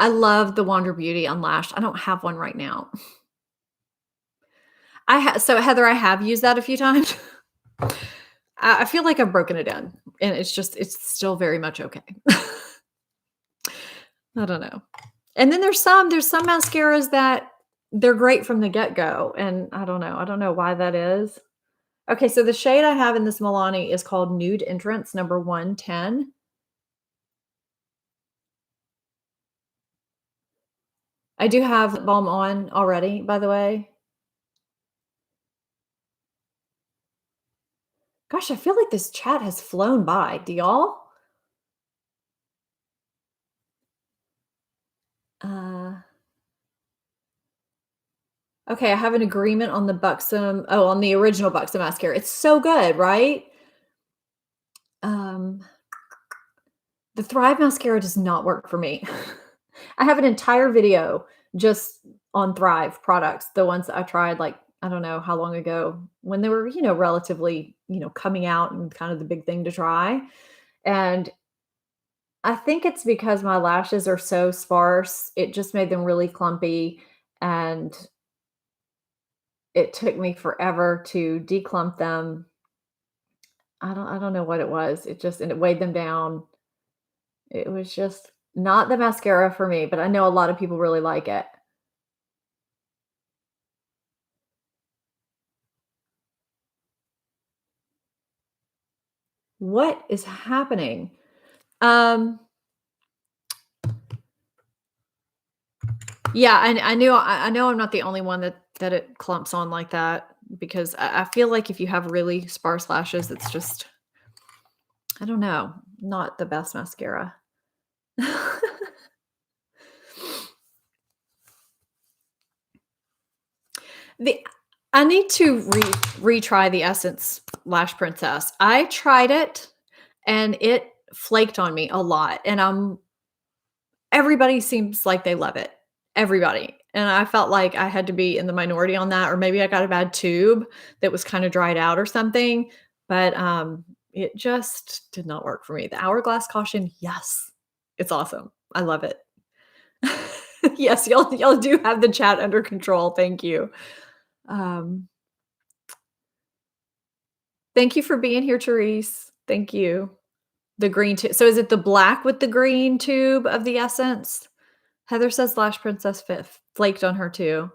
love the Wander Beauty Unlashed. I don't have one right now. So Heather, I have used that a few times. I feel like I've broken it in, and it's still very much okay. I don't know. And then there's some mascaras that they're great from the get-go, and I don't know why that is. Okay, so the shade I have in this Milani is called Nude Entrance number 110. I do have lip balm on already, by the way. Gosh, I feel like this chat has flown by. Do y'all? Okay, I have an agreement on the Buxom. Oh, on the original Buxom mascara. It's so good, right? The Thrive mascara does not work for me. I have an entire video just on Thrive products, the ones that I tried, like, I don't know how long ago, when they were, relatively, coming out and kind of the big thing to try. And I think it's because my lashes are so sparse, it just made them really clumpy, and it took me forever to declump them. I don't know what it was. And it weighed them down. It was just not the mascara for me, but I know a lot of people really like it. What is happening? Yeah, I know I'm not the only one that it clumps on like that, because I feel like if you have really sparse lashes, it's just, I don't know, not the best mascara. I need to retry the Essence Lash Princess. I tried it and it flaked on me a lot, and everybody seems like they love it. Everybody. And I felt like I had to be in the minority on that, or maybe I got a bad tube that was kind of dried out or something, but it just did not work for me. The Hourglass Caution, yes. It's awesome. I love it. Yes, y'all do have the chat under control. Thank you. Thank you for being here, Therese. Thank you. The green tube. So is it the black with the green tube of the Essence? Heather says Lash Princess flaked on her too.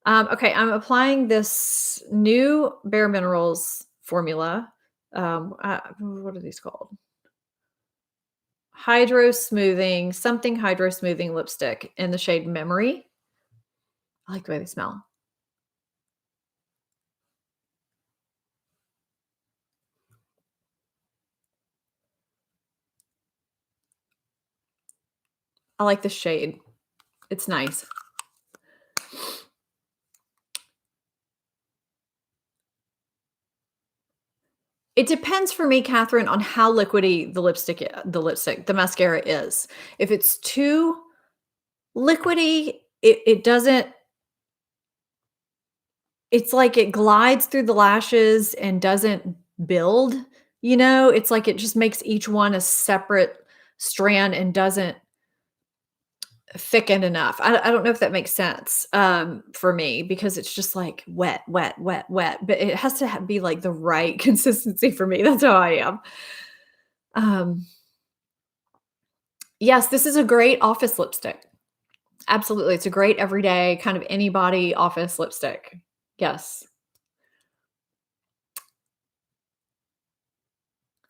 Okay, I'm applying this new Bareminerals formula. What are these called? Hydro Smoothing, something Hydro Smoothing lipstick in the shade Memory. I like the way they smell. I like the shade. It's nice. It depends for me, Catherine, on how liquidy the mascara is. If it's too liquidy, it doesn't it's like it glides through the lashes and doesn't build, you know? It's like it just makes each one a separate strand and doesn't thicken enough. I don't know if that makes sense, for me because it's just like wet, wet, wet, wet, but it has to be like the right consistency for me. That's how I am. Um, yes, this is a great office lipstick. Absolutely. It's a great everyday kind of anybody office lipstick. Yes.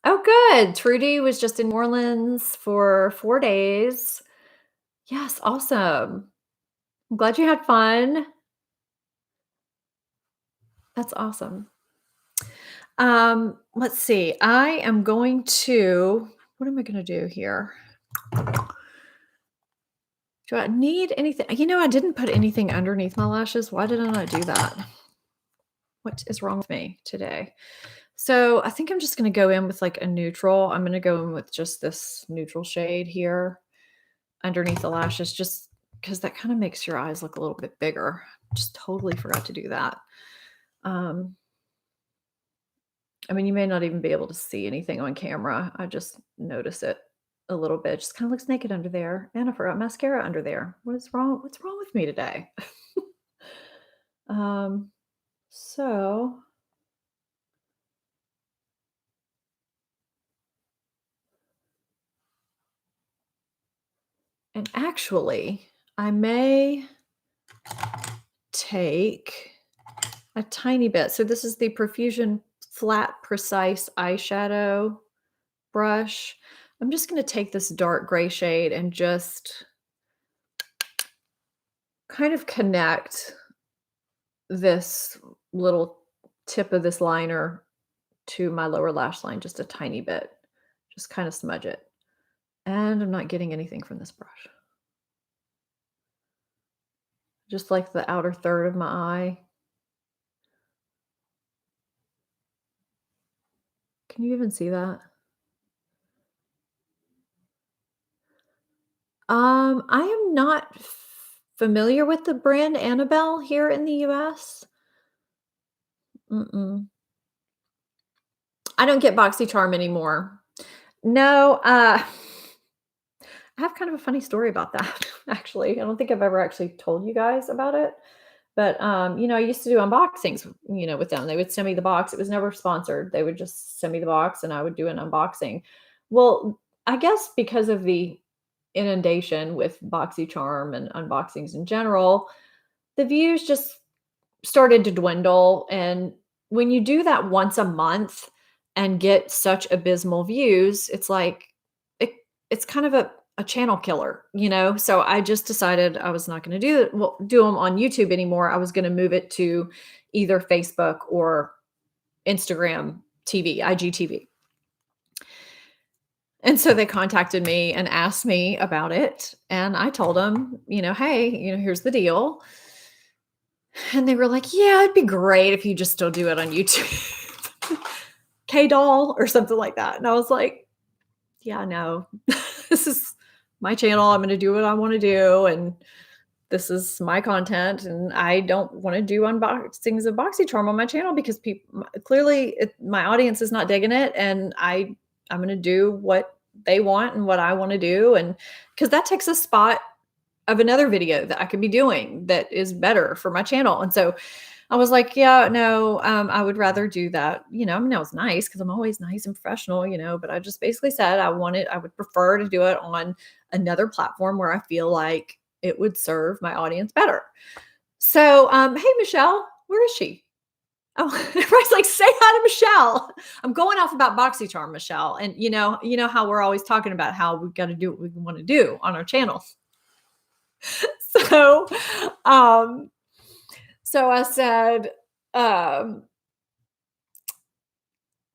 Oh, good. Trudy was just in New Orleans for 4 days. Yes, awesome. I'm glad you had fun. That's awesome. Let's see. I am going to what am I gonna do here? Do I need anything? You know, I didn't put anything underneath my lashes. Why didn't I do that? What is wrong with me today? So I think I'm just gonna go in with like a neutral. I'm gonna go in with just this neutral shade here underneath the lashes, just because that kind of makes your eyes look a little bit bigger. Just totally forgot to do that. Um, I mean, you may not even be able to see anything on camera. I just notice it a little bit. Just kind of looks naked under there. And I forgot mascara under there. What is wrong? What's wrong with me today? um, so and actually, I may take a tiny bit. So this is the Profusion Flat Precise Eyeshadow brush. I'm just going to take this dark gray shade and just kind of connect this little tip of this liner to my lower lash line just a tiny bit. Just kind of smudge it. And I'm not getting anything from this brush. Just like the outer third of my eye. Can you even see that? I am not familiar with the brand Annabelle here in the US. Mm-mm. I don't get BoxyCharm anymore. No, I have kind of a funny story about that, actually. I don't think I've ever actually told you guys about it. But, you know, I used to do unboxings, you know, with them. They would send me the box. It was never sponsored. They would just send me the box and I would do an unboxing. Well, I guess because of the inundation with BoxyCharm and unboxings in general, the views just started to dwindle. And when you do that once a month and get such abysmal views, it's like it, it's kind of a channel killer, you know? So I just decided I was not going to do them on YouTube anymore. I was going to move it to either Facebook or Instagram TV, IGTV. And so they contacted me and asked me about it. And I told them, you know, hey, you know, here's the deal. And they were like, yeah, it'd be great if you just still do it on YouTube. K-Doll or something like that. And I was like, yeah, no, this is my channel. I'm going to do what I want to do. And this is my content. And I don't want to do unboxings of BoxyCharm on my channel because people clearly my audience is not digging it. And I'm going to do what they want and what I want to do. And because that takes a spot of another video that I could be doing that is better for my channel. And so I was like, yeah, no, I would rather do that. You know, I mean, that was nice because I'm always nice and professional, you know, but I just basically said I would prefer to do it on another platform where I feel like it would serve my audience better. So, hey, Michelle, where is she? Oh, everybody's like, say hi to Michelle. I'm going off about BoxyCharm, Michelle. And you know how we're always talking about how we've got to do what we want to do on our channel. So, um, so I said, um,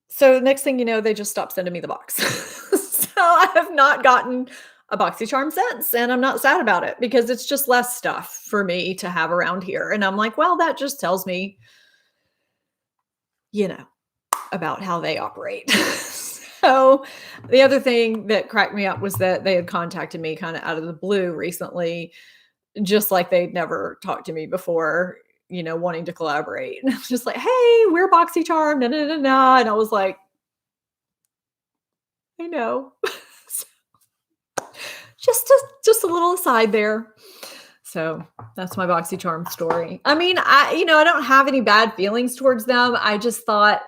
so next thing you know, they just stopped sending me the box. So I have not gotten a BoxyCharm since, and I'm not sad about it because it's just less stuff for me to have around here. And I'm like, well, that just tells me, you know, about how they operate. So the other thing that cracked me up was that they had contacted me kind of out of the blue recently, just like they'd never talked to me before, wanting to collaborate. And I was just like, hey, we're BoxyCharm, na na na na. And I was like, I know. just a little aside there. So that's my BoxyCharm story. I mean, I don't have any bad feelings towards them. I just thought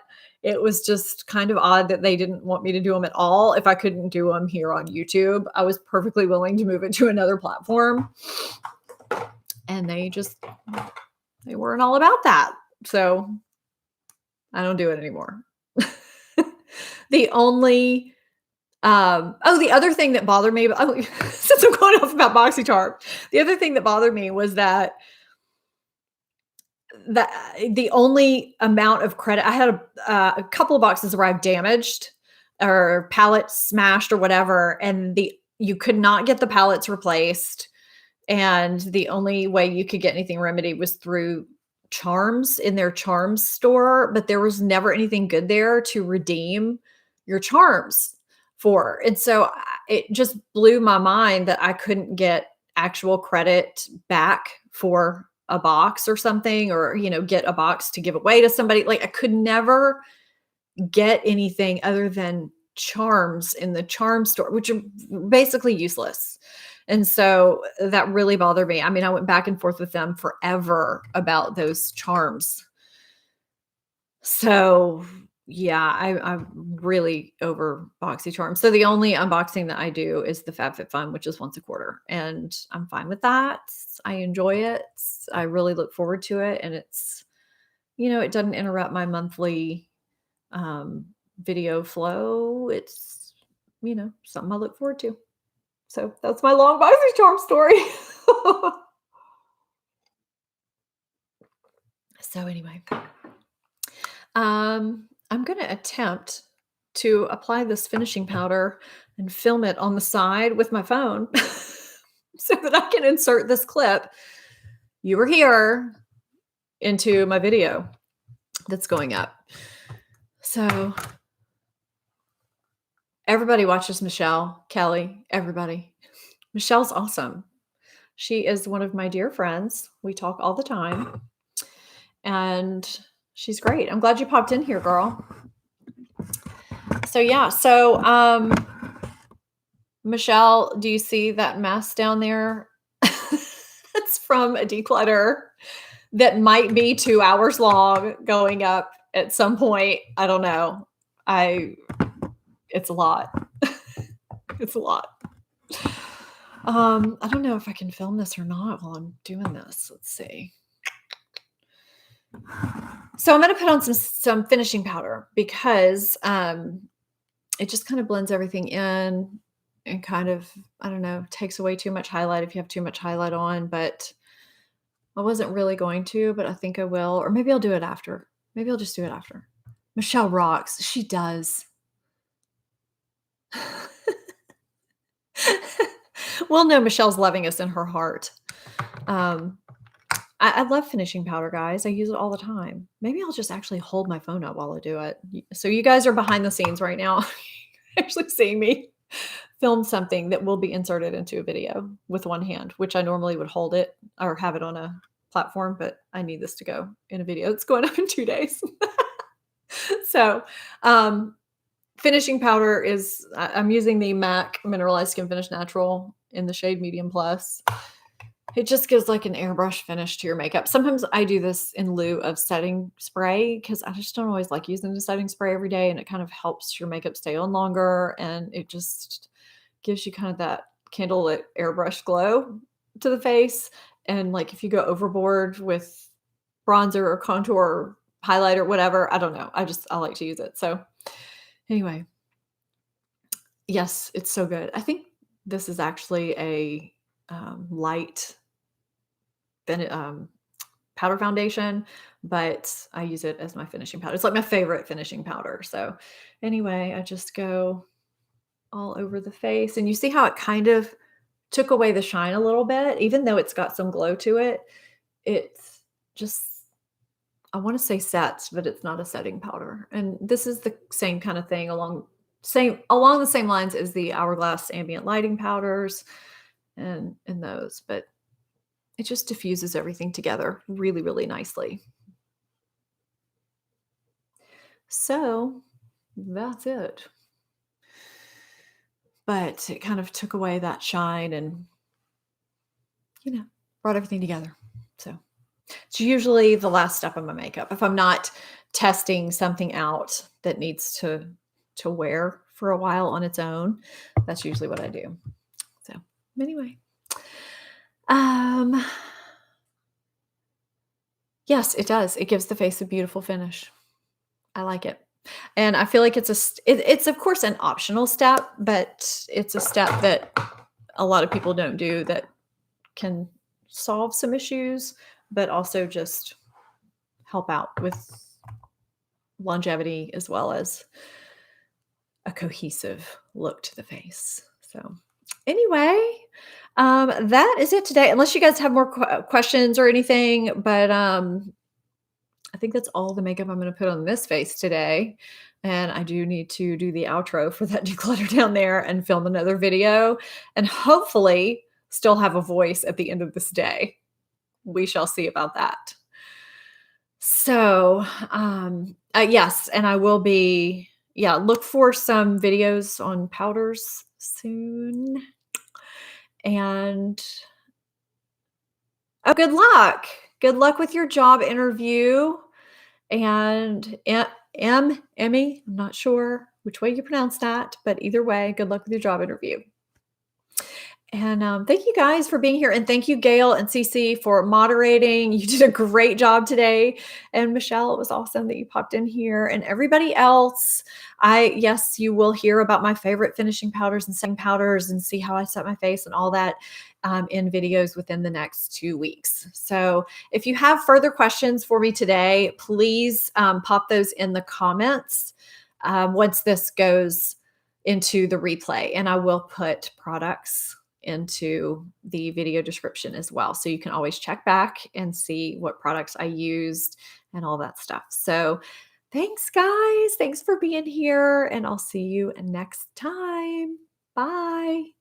it was just kind of odd that they didn't want me to do them at all. If I couldn't do them here on YouTube, I was perfectly willing to move it to another platform. And they weren't all about that. So I don't do it anymore. The only the other thing that bothered me, since I'm going off about BoxyCharm, the other thing that bothered me was that the only amount of credit I had a couple of boxes arrived damaged or pallets smashed or whatever, and you could not get the pallets replaced, and the only way you could get anything remedied was through Charms in their Charms store, but there was never anything good there to redeem your Charms for. And so it just blew my mind that I couldn't get actual credit back for a box or something, or, get a box to give away to somebody. Like I could never get anything other than Charms in the Charm store, which are basically useless. And so that really bothered me. I mean, I went back and forth with them forever about those Charms. So yeah, I'm really over BoxyCharm. So the only unboxing that I do is the FabFitFun, which is once a quarter, and I'm fine with that. I enjoy it. I really look forward to it, and it's, it doesn't interrupt my monthly video flow. It's, something I look forward to. So that's my long BoxyCharm story. So anyway, I'm going to attempt to apply this finishing powder and film it on the side with my phone so that I can insert this clip. You were here into my video that's going up. So everybody watches Michelle, Kelly, everybody. Michelle's awesome. She is one of my dear friends. We talk all the time. And she's great. I'm glad you popped in here, girl. So yeah, Michelle, do you see that mess down there? It's from a declutter that might be 2 hours long going up at some point. I don't know. It's a lot. It's a lot. I don't know if I can film this or not while I'm doing this. Let's see. So I'm going to put on some finishing powder because it just kind of blends everything in and kind of, I don't know, takes away too much highlight if you have too much highlight on, but I wasn't really going to, but I think I will, or maybe I'll do it after. Maybe I'll just do it after. Michelle rocks. She does. Well, no, Michelle's loving us in her heart. I love finishing powder, guys. I use it all the time. Maybe I'll just actually hold my phone up while I do it. So you guys are behind the scenes right now, actually seeing me film something that will be inserted into a video with one hand, which I normally would hold it or have it on a platform, but I need this to go in a video. It's going up in 2 days. So, finishing powder is, I'm using the MAC Mineralized Skin Finish Natural in the shade Medium Plus. It just gives like an airbrush finish to your makeup. Sometimes I do this in lieu of setting spray because I just don't always like using the setting spray every day, and it kind of helps your makeup stay on longer, and it just gives you kind of that candlelit airbrush glow to the face. And like if you go overboard with bronzer or contour or highlighter, whatever, I don't know. I like to use it. So anyway, yes, it's so good. I think this is actually a light powder foundation, but I use it as my finishing powder. It's like my favorite finishing powder. So anyway, I just go all over the face, and you see how it kind of took away the shine a little bit, even though it's got some glow to it. It's just, I want to say sets, but it's not a setting powder. And this is the same kind of thing along the same lines as the Hourglass ambient lighting powders and those, but it just diffuses everything together really, really nicely. So that's it. But it kind of took away that shine and, brought everything together. So it's usually the last step of my makeup. If I'm not testing something out that needs to wear for a while on its own, that's usually what I do. So anyway, yes, it does. It gives the face a beautiful finish. I like it. And I feel like it's of course an optional step, but it's a step that a lot of people don't do that can solve some issues, but also just help out with longevity as well as a cohesive look to the face. So anyway, that is it today. Unless you guys have more questions or anything, but I think that's all the makeup I'm going to put on this face today. And I do need to do the outro for that declutter down there and film another video and hopefully still have a voice at the end of this day. We shall see about that. So, yes, and I will be, look for some videos on powders soon. And oh, good luck. Good luck with your job interview. And Emmy, I'm not sure which way you pronounce that, but either way, good luck with your job interview. And thank you guys for being here. And thank you, Gail and Cece, for moderating. You did a great job today. And Michelle, it was awesome that you popped in here. And everybody else, yes, you will hear about my favorite finishing powders and setting powders and see how I set my face and all that in videos within the next 2 weeks. So if you have further questions for me today, please pop those in the comments once this goes into the replay. And I will put products into the video description as well. So you can always check back and see what products I used and all that stuff. So thanks, guys. Thanks for being here. And I'll see you next time. Bye.